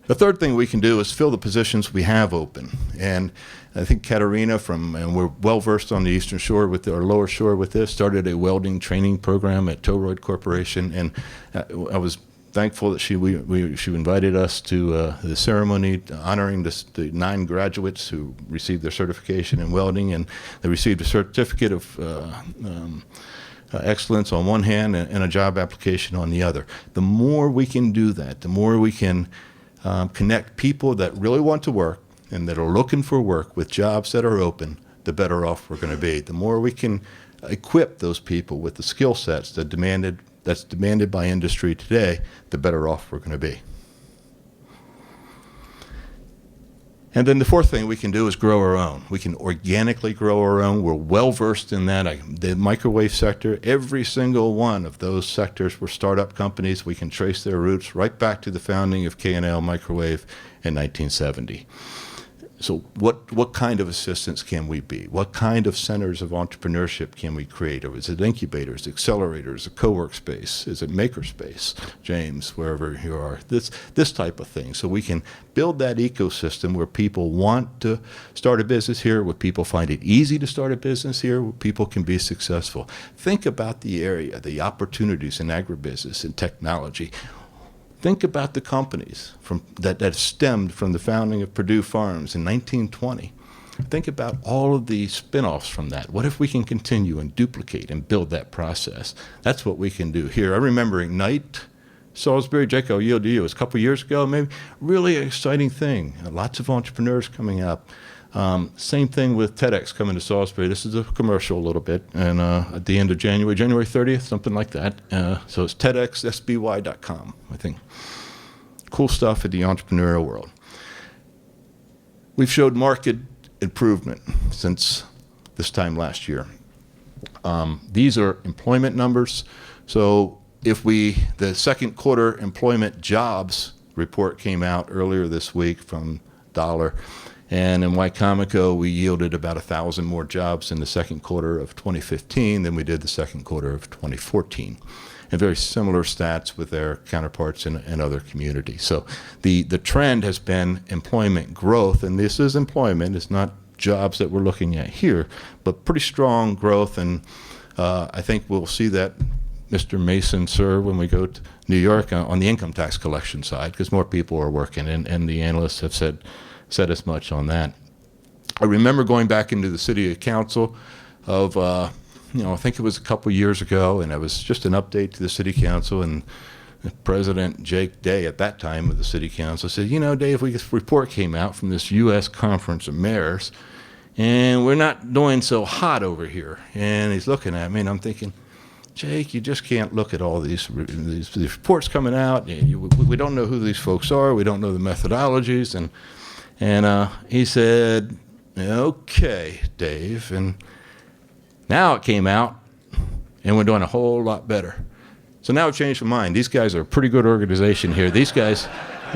G: The third thing we can do is fill the positions we have open. And I think Katarina and we're well-versed on the Eastern Shore or Lower Shore with this, started a welding training program at Toroyd Corporation, and I was thankful that she invited us to the ceremony honoring the 9 graduates who received their certification in welding, and they received a certificate of excellence on one hand and a job application on the other. The more we can do that, the more we can connect people that really want to work and that are looking for work with jobs that are open, the better off we're going to be. The more we can equip those people with the skill sets that's demanded by industry today, the better off we're going to be. And then the fourth thing we can do is grow our own. We can organically grow our own. We're well versed in that. The microwave sector, every single one of those sectors were startup companies. We can trace their roots right back to the founding of K&L Microwave in 1970. So what kind of assistance can we be? What kind of centers of entrepreneurship can we create? Or is it incubators, accelerators, a co-work space? Is it makerspace, James, wherever you are? This type of thing. So we can build that ecosystem where people want to start a business here, where people find it easy to start a business here, where people can be successful. Think about the area, the opportunities in agribusiness and technology. Think about the companies that stemmed from the founding of Purdue Farms in 1920. Think about all of the spin-offs from that. What if we can continue and duplicate and build that process? That's what we can do here. I remember Ignite, Salisbury, Jake, I'll yield to you. It was a couple years ago, maybe. Really exciting thing. Lots of entrepreneurs coming up. Same thing with TEDx coming to Salisbury. This is a commercial a little bit, and at the end of January 30th, something like that. So it's TEDxSBY.com, I think. Cool stuff in the entrepreneurial world. We've showed market improvement since this time last year. These are employment numbers. So if the second quarter employment jobs report came out earlier this week from dollar. And in Wycomico, we yielded about 1,000 more jobs in the second quarter of 2015 than we did the second quarter of 2014. And very similar stats with their counterparts in other communities. So the trend has been employment growth, and this is employment. It's not jobs that we're looking at here, but pretty strong growth. And I think we'll see that, Mr. Mason, sir, when we go to New York on the income tax collection side, because more people are working, and the analysts have said as much on that. I remember going back into the city council of, I think it was a couple years ago, and it was just an update to the city council, and President Jake Day at that time of the city council said, Dave, this report came out from this U.S. Conference of Mayors, and we're not doing so hot over here. And he's looking at me, and I'm thinking, Jake, you just can't look at all these reports coming out. We don't know who these folks are. We don't know the methodologies. And he said, okay, Dave. And now it came out, and we're doing a whole lot better. So now I've changed my mind. These guys are a pretty good organization here. These guys,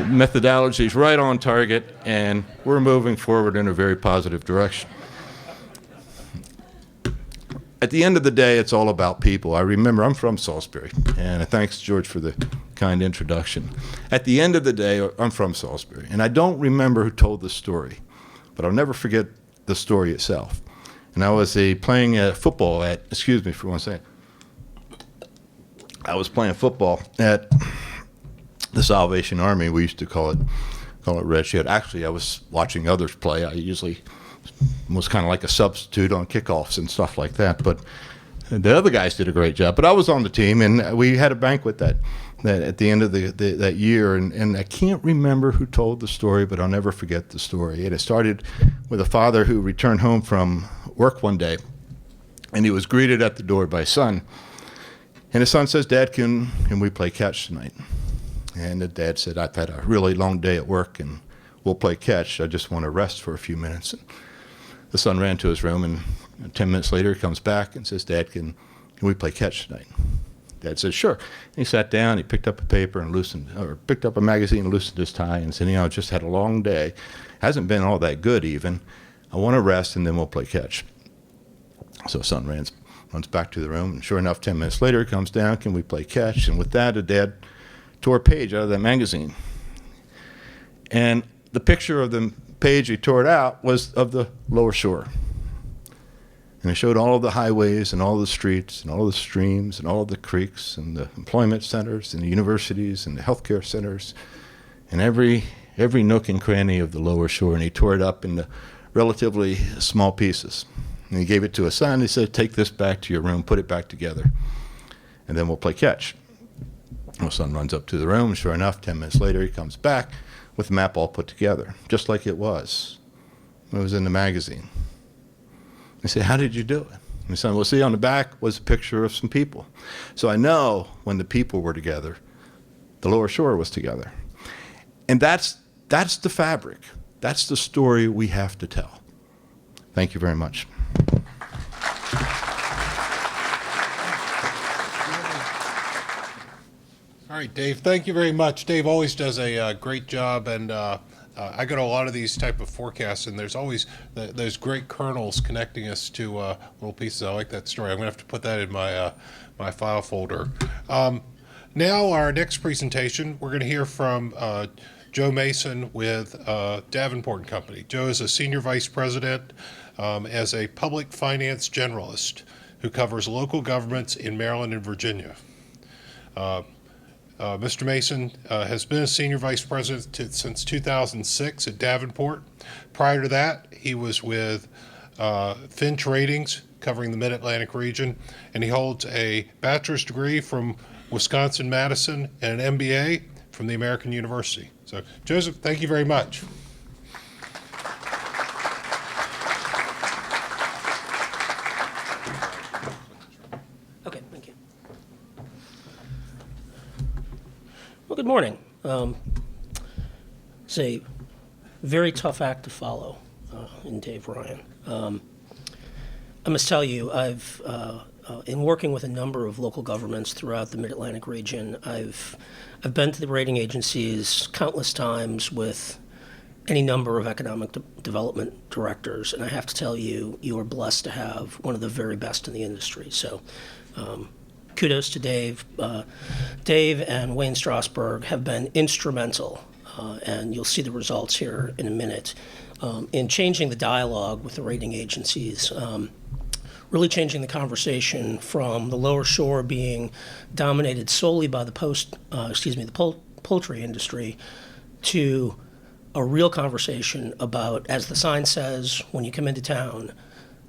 G: methodology is right on target, and we're moving forward in a very positive direction. At the end of the day, it's all about people. I remember I'm from Salisbury, and thanks, George, for the kind introduction. At the end of the day, I'm from Salisbury, and I don't remember who told the story, but I'll never forget the story itself. And I was playing football at, excuse me for one second. I was playing football at the Salvation Army. We used to call it Red Shield. Actually, I was watching others play. I usually was kind of like a substitute on kickoffs and stuff like that. But the other guys did a great job. But I was on the team, and we had a banquet that at the end of that year. And I can't remember who told the story, but I'll never forget the story. And it started with a father who returned home from work one day, and he was greeted at the door by his son. And his son says, Dad, can we play catch tonight? And the dad said, I've had a really long day at work, and we'll play catch. I just want to rest for a few minutes. And the son ran to his room, and 10 minutes later he comes back and says, Dad, can we play catch tonight? Dad said, sure. And he sat down, he picked up a paper and picked up a magazine and loosened his tie and said, I just had a long day. Hasn't been all that good even. I want to rest, and then we'll play catch. So son runs back to the room, and sure enough, 10 minutes later, he comes down, can we play catch? And with that, Dad tore a page out of that magazine. And the picture of the page he tore it out was of the lower shore. And it showed all of the highways and all the streets and all the streams and all of the creeks and the employment centers and the universities and the healthcare centers and every nook and cranny of the lower shore. And he tore it up into relatively small pieces. And he gave it to his son. He said, take this back to your room, put it back together, and then we'll play catch. My son runs up to the room. Sure enough, 10 minutes later, he comes back with the map all put together, just like it was. It was in the magazine. I said, how did you do it? My son, well, see, on the back was a picture of some people. So I know when the people were together, the lower shore was together. And that's the fabric. That's the story we have to tell. Thank you very much.
E: All right, Dave, thank you very much. Dave always does a great job, and I go to a lot of these type of forecasts, and there's always those great kernels connecting us to little pieces. I like that story. I'm going to have to put that in my my file folder. Now, our next presentation, we're going to hear from Joe Mason with Davenport & Company. Joe is a senior vice president as a public finance generalist who covers local governments in Maryland and Virginia. Mr. Mason has been a senior vice president since 2006 at Davenport. Prior to that, he was with Finch Ratings, covering the Mid-Atlantic region, and he holds a bachelor's degree from Wisconsin-Madison and an MBA from the American University. So, Joseph, thank you very much.
H: Okay, thank you. Well, good morning. It's a very tough act to follow in Dave Ryan. I must tell you, I've in working with a number of local governments throughout the Mid-Atlantic region, I've been to the rating agencies countless times with any number of economic development directors, and I have to tell you, you are blessed to have one of the very best in the industry. So kudos to Dave. Dave and Wayne Strasberg have been instrumental, and you'll see the results here in a minute, in changing the dialogue with the rating agencies, really changing the conversation from the lower shore being dominated solely by the poultry industry to a real conversation about, as the sign says when you come into town,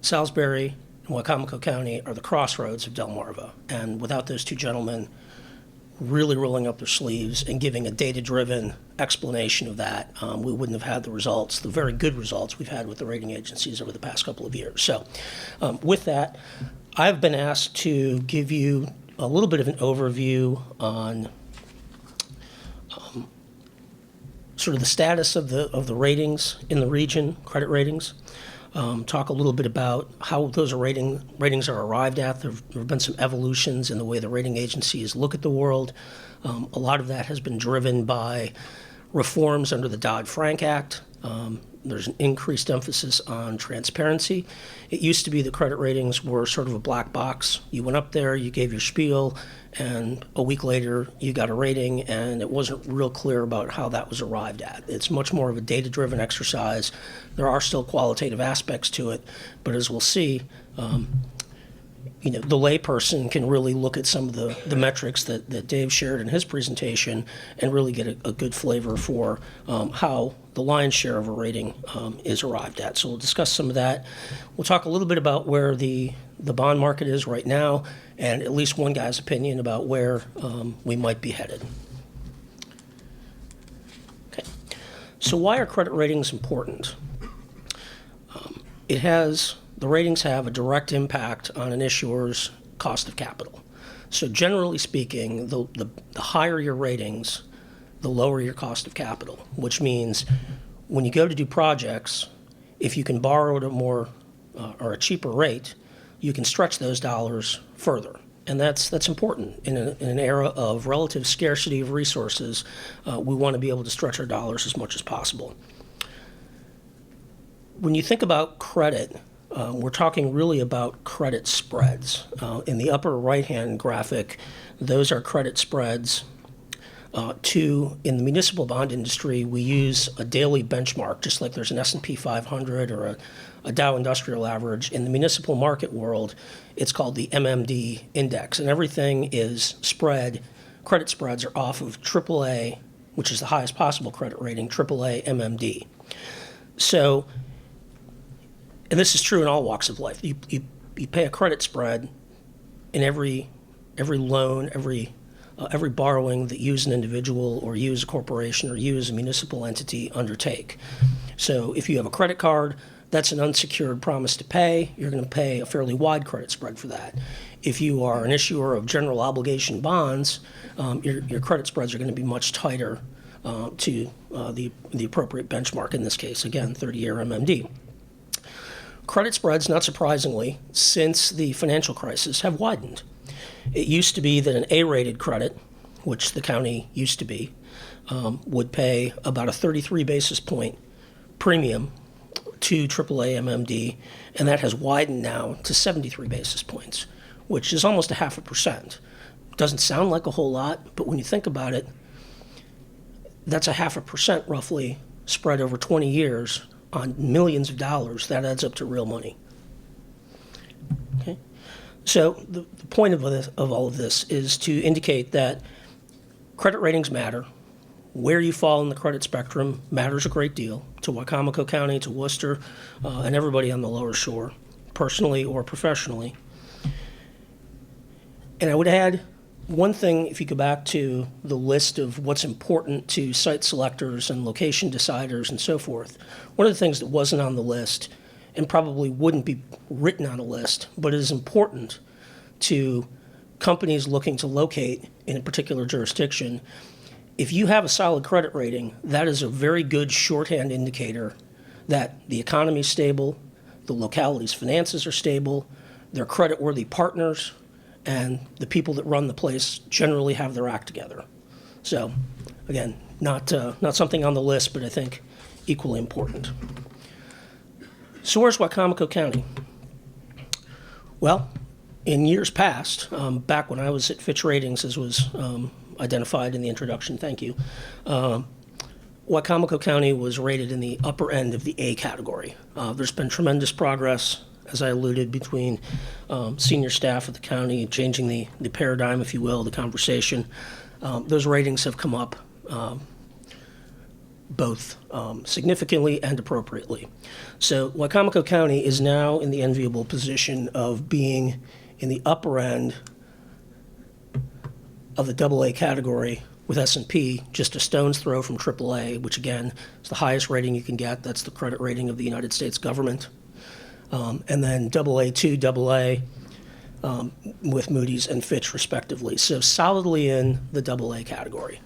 H: Salisbury and Wicomico County are the crossroads of Delmarva. And without those two gentlemen really rolling up their sleeves and giving a data-driven explanation of that, we wouldn't have had the results, the very good results we've had with the rating agencies over the past couple of years. So with that, I've been asked to give you a little bit of an overview on sort of the status of the ratings in the region, credit ratings. Talk a little bit about how those ratings are arrived at. There have been some evolutions in the way the rating agencies look at the world. A lot of that has been driven by reforms under the Dodd-Frank Act. There's an increased emphasis on transparency. It used to be that credit ratings were sort of a black box. You went up there, you gave your spiel, and a week later you got a rating, and it wasn't real clear about how that was arrived at. It's much more of a data-driven exercise. There are still qualitative aspects to it, but as we'll see, the layperson can really look at some of the metrics that Dave shared in his presentation and really get a good flavor for how the lion's share of a rating is arrived at. So we'll discuss some of that. We'll talk a little bit about where the bond market is right now and at least one guy's opinion about where we might be headed. Okay. So why are credit ratings important? The ratings have a direct impact on an issuer's cost of capital. So generally speaking, the higher your ratings, the lower your cost of capital, which means when you go to do projects, if you can borrow at a more or a cheaper rate, you can stretch those dollars further. And that's important. In an era of relative scarcity of resources, we want to be able to stretch our dollars as much as possible. When you think about credit, we're talking really about credit spreads. In the upper right-hand graphic, those are credit spreads. In the municipal bond industry, we use a daily benchmark, just like there's an S&P 500 or a Dow Industrial Average. In the municipal market world, it's called the MMD index, and everything is spread. Credit spreads are off of AAA, which is the highest possible credit rating, AAA MMD. So, and this is true in all walks of life. You pay a credit spread in every loan, every borrowing that you as an individual or you as a corporation or you as a municipal entity undertake. So if you have a credit card, that's an unsecured promise to pay. You're going to pay a fairly wide credit spread for that. If you are an issuer of general obligation bonds, your credit spreads are going to be much tighter to the appropriate benchmark, in this case, again, 30-year MMD. Credit spreads, not surprisingly, since the financial crisis, have widened. It used to be that an A-rated credit, which the county used to be, would pay about a 33 basis point premium to AAA MMD, and that has widened now to 73 basis points, which is almost 0.5%. Doesn't sound like a whole lot, but when you think about it, that's 0.5% roughly spread over 20 years on millions of dollars. That adds up to real money. Okay? So the point of all of this is to indicate that credit ratings matter. Where you fall in the credit spectrum matters a great deal to Wicomico County, to Worcester, and everybody on the lower shore, personally or professionally. And I would add one thing, if you go back to the list of what's important to site selectors and location deciders and so forth, one of the things that wasn't on the list and probably wouldn't be written on a list, but is important to companies looking to locate in a particular jurisdiction, if you have a solid credit rating, that is a very good shorthand indicator that the economy is stable, the locality's finances are stable, they're creditworthy partners, and the people that run the place generally have their act together. So, again, not something on the list, but I think equally important. So where's Wicomico County? Well, in years past, back when I was at Fitch Ratings, as was identified in the introduction, thank you, Wicomico County was rated in the upper end of the A category. There's been tremendous progress, as I alluded, between senior staff at the county, changing the paradigm, if you will, the conversation. Those ratings have come up both significantly and appropriately. So Wicomico County is now in the enviable position of being in the upper end of the AA category, with S&P just a stone's throw from AAA, which again is the highest rating you can get. That's the credit rating of the United States government. And then AA2, AA with Moody's and Fitch respectively. So solidly in the AA category.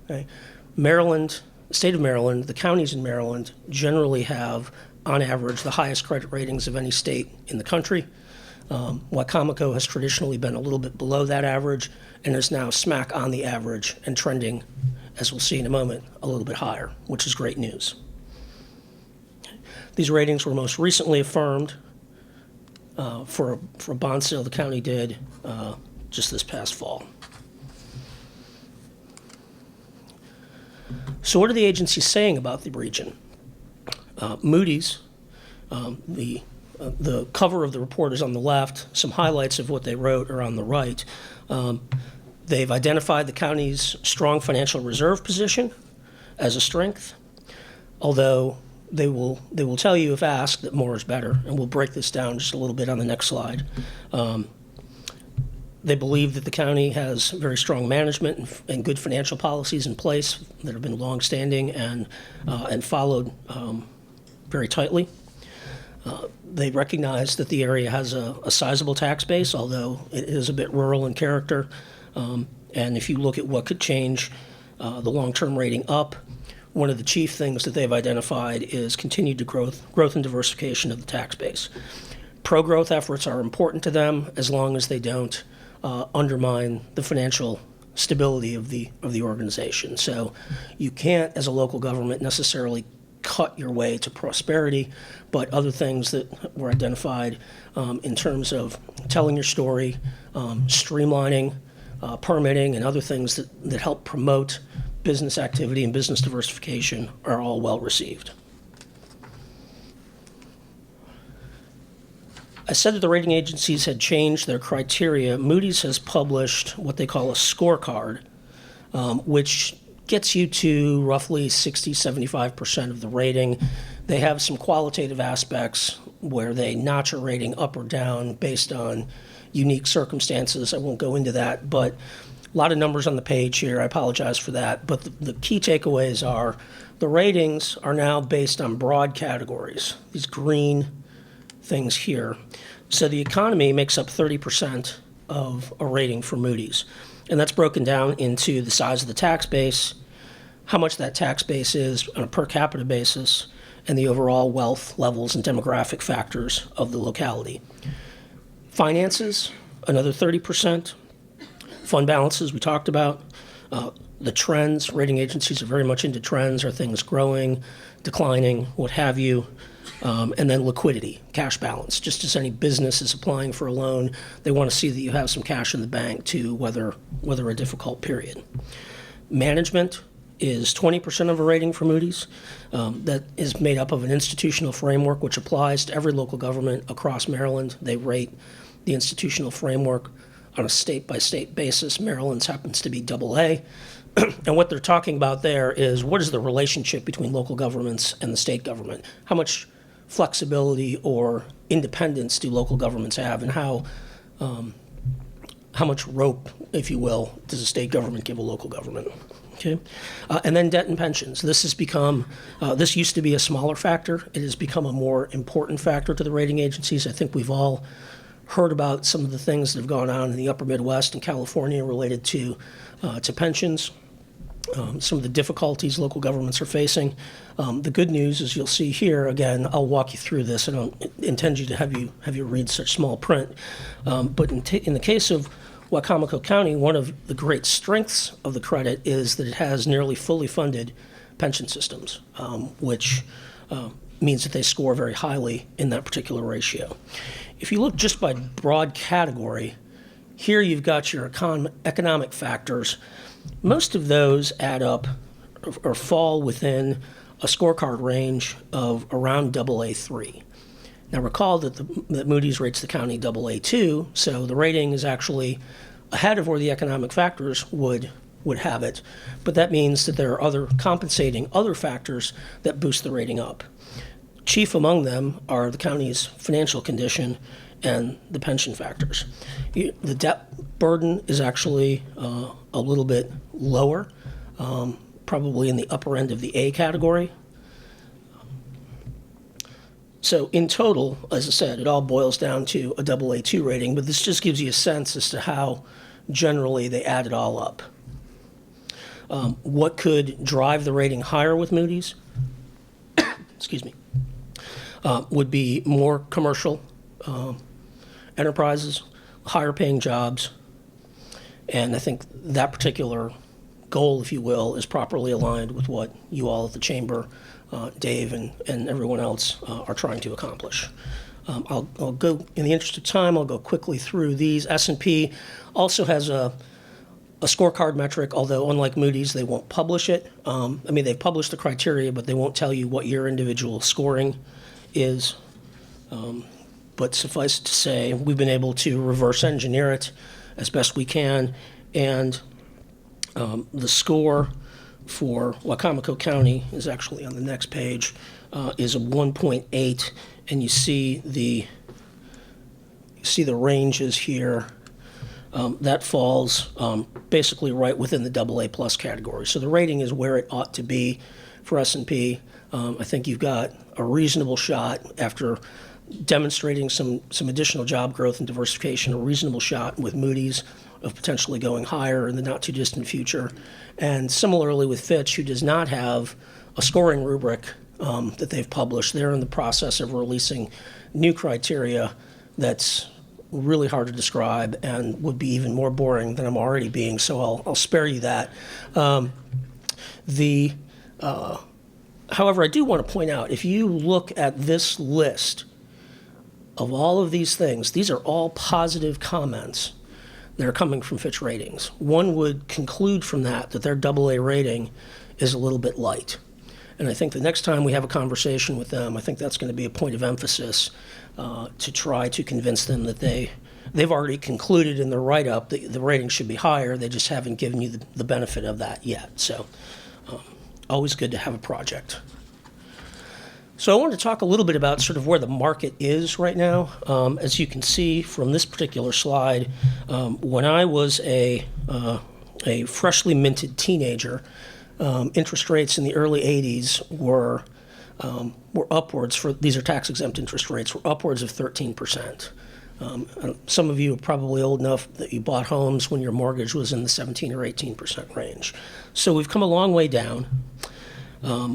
H: Okay? Maryland, the state of Maryland, the counties in Maryland generally have, on average, the highest credit ratings of any state in the country. Wicomico has traditionally been a little bit below that average and is now smack on the average and trending, as we'll see in a moment, a little bit higher, which is great news. These ratings were most recently affirmed for a bond sale the county did just this past fall. So what are the agencies saying about the region? Moody's, the cover of the report is on the left. Some highlights of what they wrote are on the right. They've identified the county's strong financial reserve position as a strength, although they will tell you, if asked, that more is better, and we'll break this down just a little bit on the next slide. They believe that the county has very strong management and good financial policies in place that have been longstanding and followed very tightly. They recognize that the area has a sizable tax base, although it is a bit rural in character. And if you look at what could change the long-term rating up, one of the chief things that they've identified is continued growth and diversification of the tax base. Pro-growth efforts are important to them as long as they don't undermine the financial stability of the organization. So you can't, as a local government, necessarily cut your way to prosperity, but other things that were identified in terms of telling your story, streamlining, permitting, and other things that help promote business activity and business diversification are all well received. I said that the rating agencies had changed their criteria. Moody's has published what they call a scorecard, which gets you to roughly 60-75% of the rating. They have some qualitative aspects where they notch a rating up or down based on unique circumstances. I won't go into that, but a lot of numbers on the page here. I apologize for that. But the key takeaways are the ratings are now based on broad categories, these green things here. So the economy makes up 30% of a rating for Moody's. And that's broken down into the size of the tax base, how much that tax base is on a per capita basis, and the overall wealth levels and demographic factors of the locality. Finances, another 30%. Fund balances, we talked about. The trends, rating agencies are very much into trends. Are things growing, declining, what have you? And then liquidity, cash balance. Just as any business is applying for a loan, they want to see that you have some cash in the bank to weather a difficult period. Management is 20% of a rating for Moody's. That is made up of an institutional framework which applies to every local government across Maryland. They rate the institutional framework on a state-by-state basis. Maryland's happens to be AA. And what they're talking about there is what is the relationship between local governments and the state government? How much flexibility or independence do local governments have, and how much rope, if you will, does a state government give a local government? Okay, and then debt and pensions. This has become, this used to be a smaller factor. It has become a more important factor to the rating agencies. I think we've all heard about some of the things that have gone on in the upper Midwest and California related to pensions. Some of the difficulties local governments are facing. The good news, as you'll see here, again, I'll walk you through this. I don't intend you to have you read such small print. But in the case of Wicomico County, one of the great strengths of the credit is that it has nearly fully funded pension systems, which means that they score very highly in that particular ratio. If you look just by broad category, here you've got your economic factors. Most of those add up or fall within a scorecard range of around AA3. Now recall that Moody's rates the county AA2, so the rating is actually ahead of where the economic factors would have it, but that means that there are other compensating other factors that boost the rating up. Chief among them are the county's financial condition and the pension factors. The debt burden is actually a little bit lower, probably in the upper end of the A category. So in total, as I said, it all boils down to a AA2 rating, but this just gives you a sense as to how generally they add it all up. What could drive the rating higher with Moody's? Excuse me. Would be more commercial enterprises, higher paying jobs, and I think that particular goal, if you will, is properly aligned with what you all at the Chamber, Dave and everyone else are trying to accomplish. I'll go, in the interest of time, I'll go quickly through these. S&P also has a scorecard metric, although unlike Moody's, they won't publish it. They publish the criteria, but they won't tell you what your individual scoring is. But suffice it to say, we've been able to reverse engineer it as best we can, and the score for Wicomico County is actually on the next page, is a 1.8, and you see the ranges here. That falls basically right within the AA plus category. So the rating is where it ought to be for S&P. I think you've got a reasonable shot after demonstrating some additional job growth and diversification, a reasonable shot with Moody's of potentially going higher in the not too distant future. And similarly with Fitch, who does not have a scoring rubric that they've published. They're in the process of releasing new criteria that's really hard to describe and would be even more boring than I'm already being, so I'll spare you that. However, I do want to point out, if you look at this list of all of these things, these are all positive comments that are coming from Fitch Ratings. One would conclude from that their AA rating is a little bit light. And I think the next time we have a conversation with them, I think that's going to be a point of emphasis to try to convince them that they've already concluded in their write-up that the rating should be higher. They just haven't given you the benefit of that yet. So always good to have a project. So I want to talk a little bit about sort of where the market is right now. As you can see from this particular slide, when I was a freshly minted teenager, interest rates in the early 80s were upwards, for these are tax-exempt interest rates, were upwards of 13%. Some of you are probably old enough that you bought homes when your mortgage was in the 17 or 18% range. So we've come a long way down.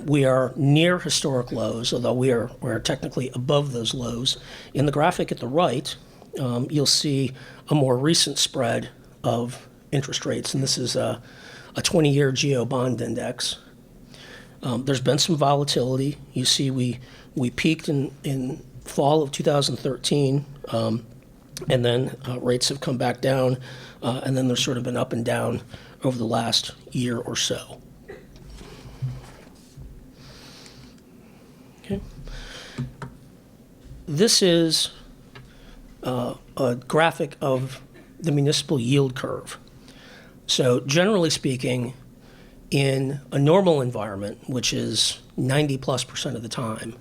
H: We are near historic lows, although we're technically above those lows. In the graphic at the right, you'll see a more recent spread of interest rates, and this is a 20-year GO bond index. There's been some volatility. You see we peaked in fall of 2013, and then rates have come back down, and then there's sort of been up and down over the last year or so. Okay. This is a graphic of the municipal yield curve. So generally speaking, in a normal environment, which is 90+% of the time,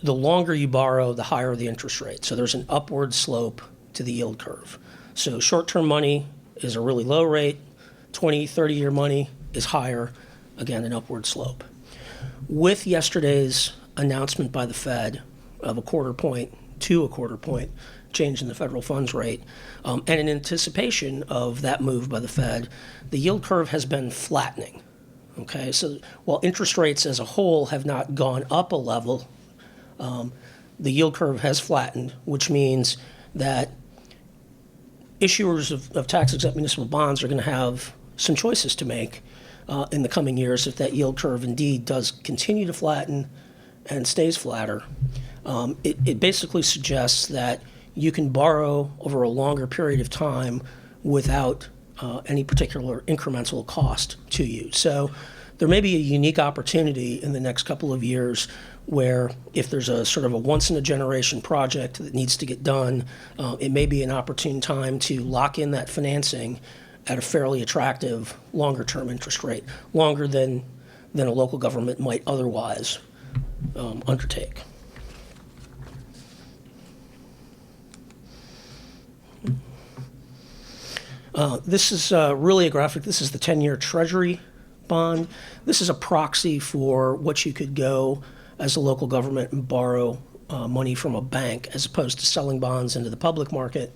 H: the longer you borrow, the higher the interest rate. So there's an upward slope to the yield curve. So short-term money is a really low rate, 20, 30-year money is higher, again, an upward slope. With yesterday's announcement by the Fed of a quarter point to a quarter point change in the federal funds rate, and in anticipation of that move by the Fed, the yield curve has been flattening. Okay, so while interest rates as a whole have not gone up a level, the yield curve has flattened, which means that issuers of tax-exempt municipal bonds are going to have some choices to make in the coming years if that yield curve indeed does continue to flatten and stays flatter. It basically suggests that you can borrow over a longer period of time without any particular incremental cost to you. So there may be a unique opportunity in the next couple of years where if there's a sort of a once-in-a-generation project that needs to get done, it may be an opportune time to lock in that financing at a fairly attractive longer-term interest rate, longer than a local government might otherwise undertake. This is really a graphic. This is the 10-year Treasury bond. This is a proxy for what you could go as a local government and borrow money from a bank as opposed to selling bonds into the public market.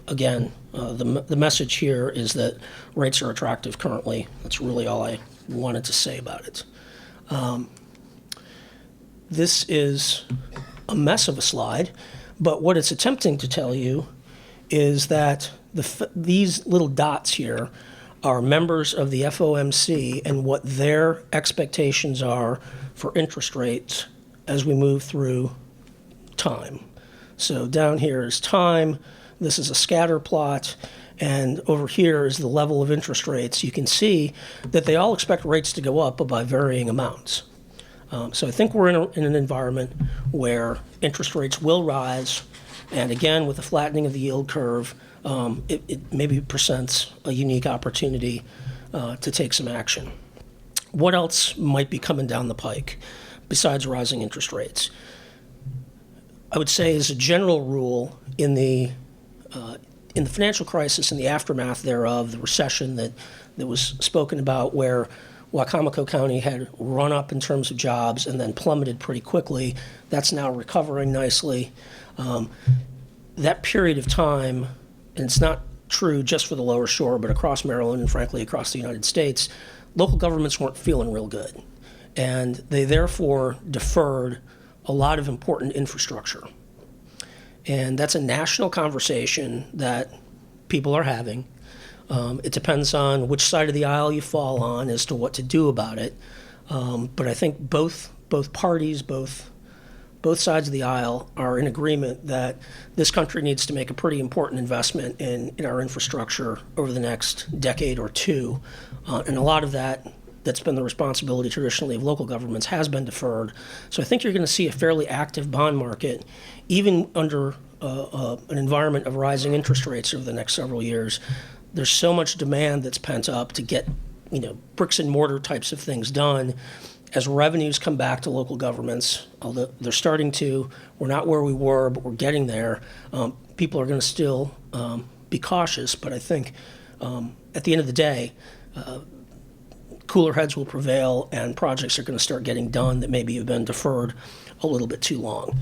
H: Again, the message here is that rates are attractive currently. That's really all I wanted to say about it. This is a mess of a slide, but what it's attempting to tell you is that these little dots here are members of the FOMC and what their expectations are for interest rates as we move through time. So down here is time, this is a scatter plot, and over here is the level of interest rates. You can see that they all expect rates to go up, but by varying amounts. So I think we're in an environment where interest rates will rise, and again, with the flattening of the yield curve, it maybe presents a unique opportunity to take some action. What else might be coming down the pike besides rising interest rates? I would say as a general rule, in the financial crisis and the aftermath thereof, the recession that was spoken about, where Wicomico County had run up in terms of jobs and then plummeted pretty quickly, that's now recovering nicely. That period of time, and it's not true just for the lower shore, but across Maryland and frankly across the United States, local governments weren't feeling real good. And they therefore deferred a lot of important infrastructure. And that's a national conversation that people are having. It depends on which side of the aisle you fall on as to what to do about it. But I think both parties, both sides of the aisle are in agreement that this country needs to make a pretty important investment in our infrastructure over the next decade or two. And a lot of that's been the responsibility traditionally of local governments has been deferred. So I think you're going to see a fairly active bond market, even under an environment of rising interest rates over the next several years. There's so much demand that's pent up to get, bricks and mortar types of things done. As revenues come back to local governments, although they're starting to, we're not where we were, but we're getting there. People are going to still be cautious, but I think at the end of the day, cooler heads will prevail and projects are going to start getting done that maybe have been deferred a little bit too long.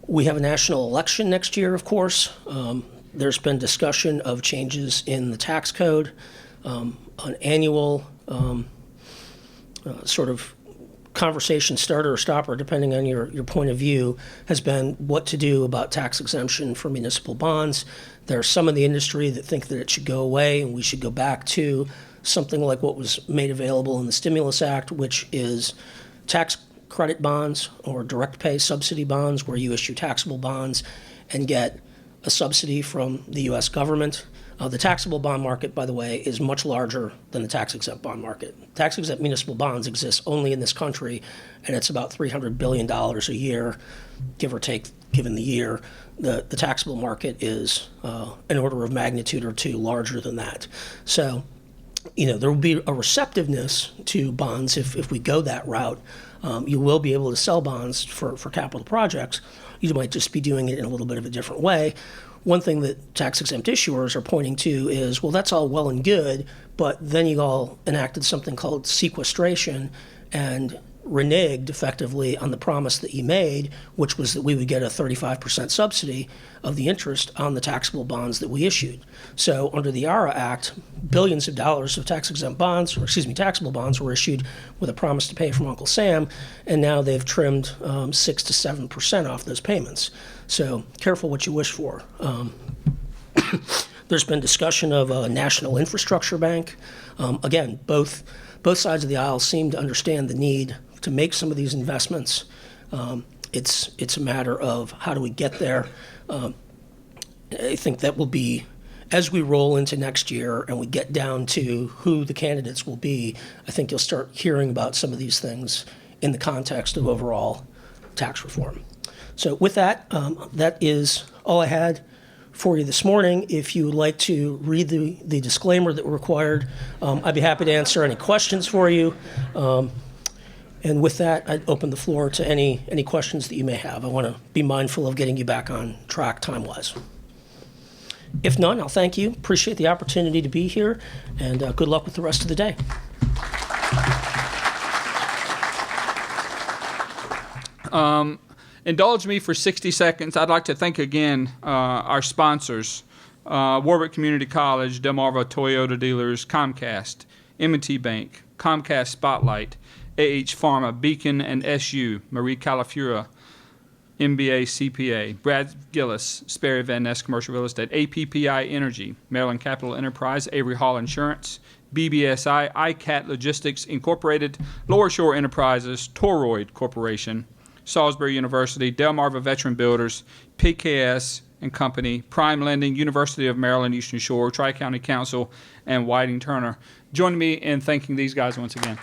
H: We have a national election next year, of course. There's been discussion of changes in the tax code, an annual sort of conversation starter or stopper, depending on your point of view, has been what to do about tax exemption for municipal bonds. There are some in the industry that think that it should go away and we should go back to something like what was made available in the Stimulus Act, which is tax credit bonds or direct pay subsidy bonds, where you issue taxable bonds and get a subsidy from the U.S. government. The taxable bond market, by the way, is much larger than the tax-exempt bond market. Tax-exempt municipal bonds exist only in this country, and it's about $300 billion a year, give or take, given the year. The taxable market is an order of magnitude or two larger than that. So, there will be a receptiveness to bonds if we go that route. You will be able to sell bonds for capital projects. You might just be doing it in a little bit of a different way. One thing that tax-exempt issuers are pointing to is, well, that's all well and good, but then you all enacted something called sequestration and reneged effectively on the promise that you made, which was that we would get a 35% subsidy of the interest on the taxable bonds that we issued. So under the ARA Act, billions of dollars of taxable bonds were issued with a promise to pay from Uncle Sam, and now they've trimmed 6 to 7% off those payments. So careful what you wish for. There's been discussion of a national infrastructure bank. Again, both sides of the aisle seem to understand the need to make some of these investments. It's a matter of how do we get there. I think that will be, as we roll into next year and we get down to who the candidates will be, I think you'll start hearing about some of these things in the context of overall tax reform. So with that, that is all I had for you this morning. If you would like to read the disclaimer that we're required, I'd be happy to answer any questions for you. And with that, I'd open the floor to any questions that you may have. I want to be mindful of getting you back on track time-wise. If none, I'll thank you. Appreciate the opportunity to be here, and good luck with the rest of the day.
A: Indulge me for 60 seconds. I'd like to thank again our sponsors, Warwick Community College, Delmarva Toyota Dealers, Comcast, M&T Bank, Comcast Spotlight, AH Pharma, Beacon and SU, Marie Calafura, MBA CPA, Brad Gillis, Sperry Van Ness Commercial Real Estate, APPI Energy, Maryland Capital Enterprise, Avery Hall Insurance, BBSI, ICAT Logistics Incorporated, Lower Shore Enterprises, Toroyd Corporation, Salisbury University, Delmarva Veteran Builders, PKS and Company, Prime Lending, University of Maryland Eastern Shore, Tri-County Council, and Whiting Turner. Join me in thanking these guys once again.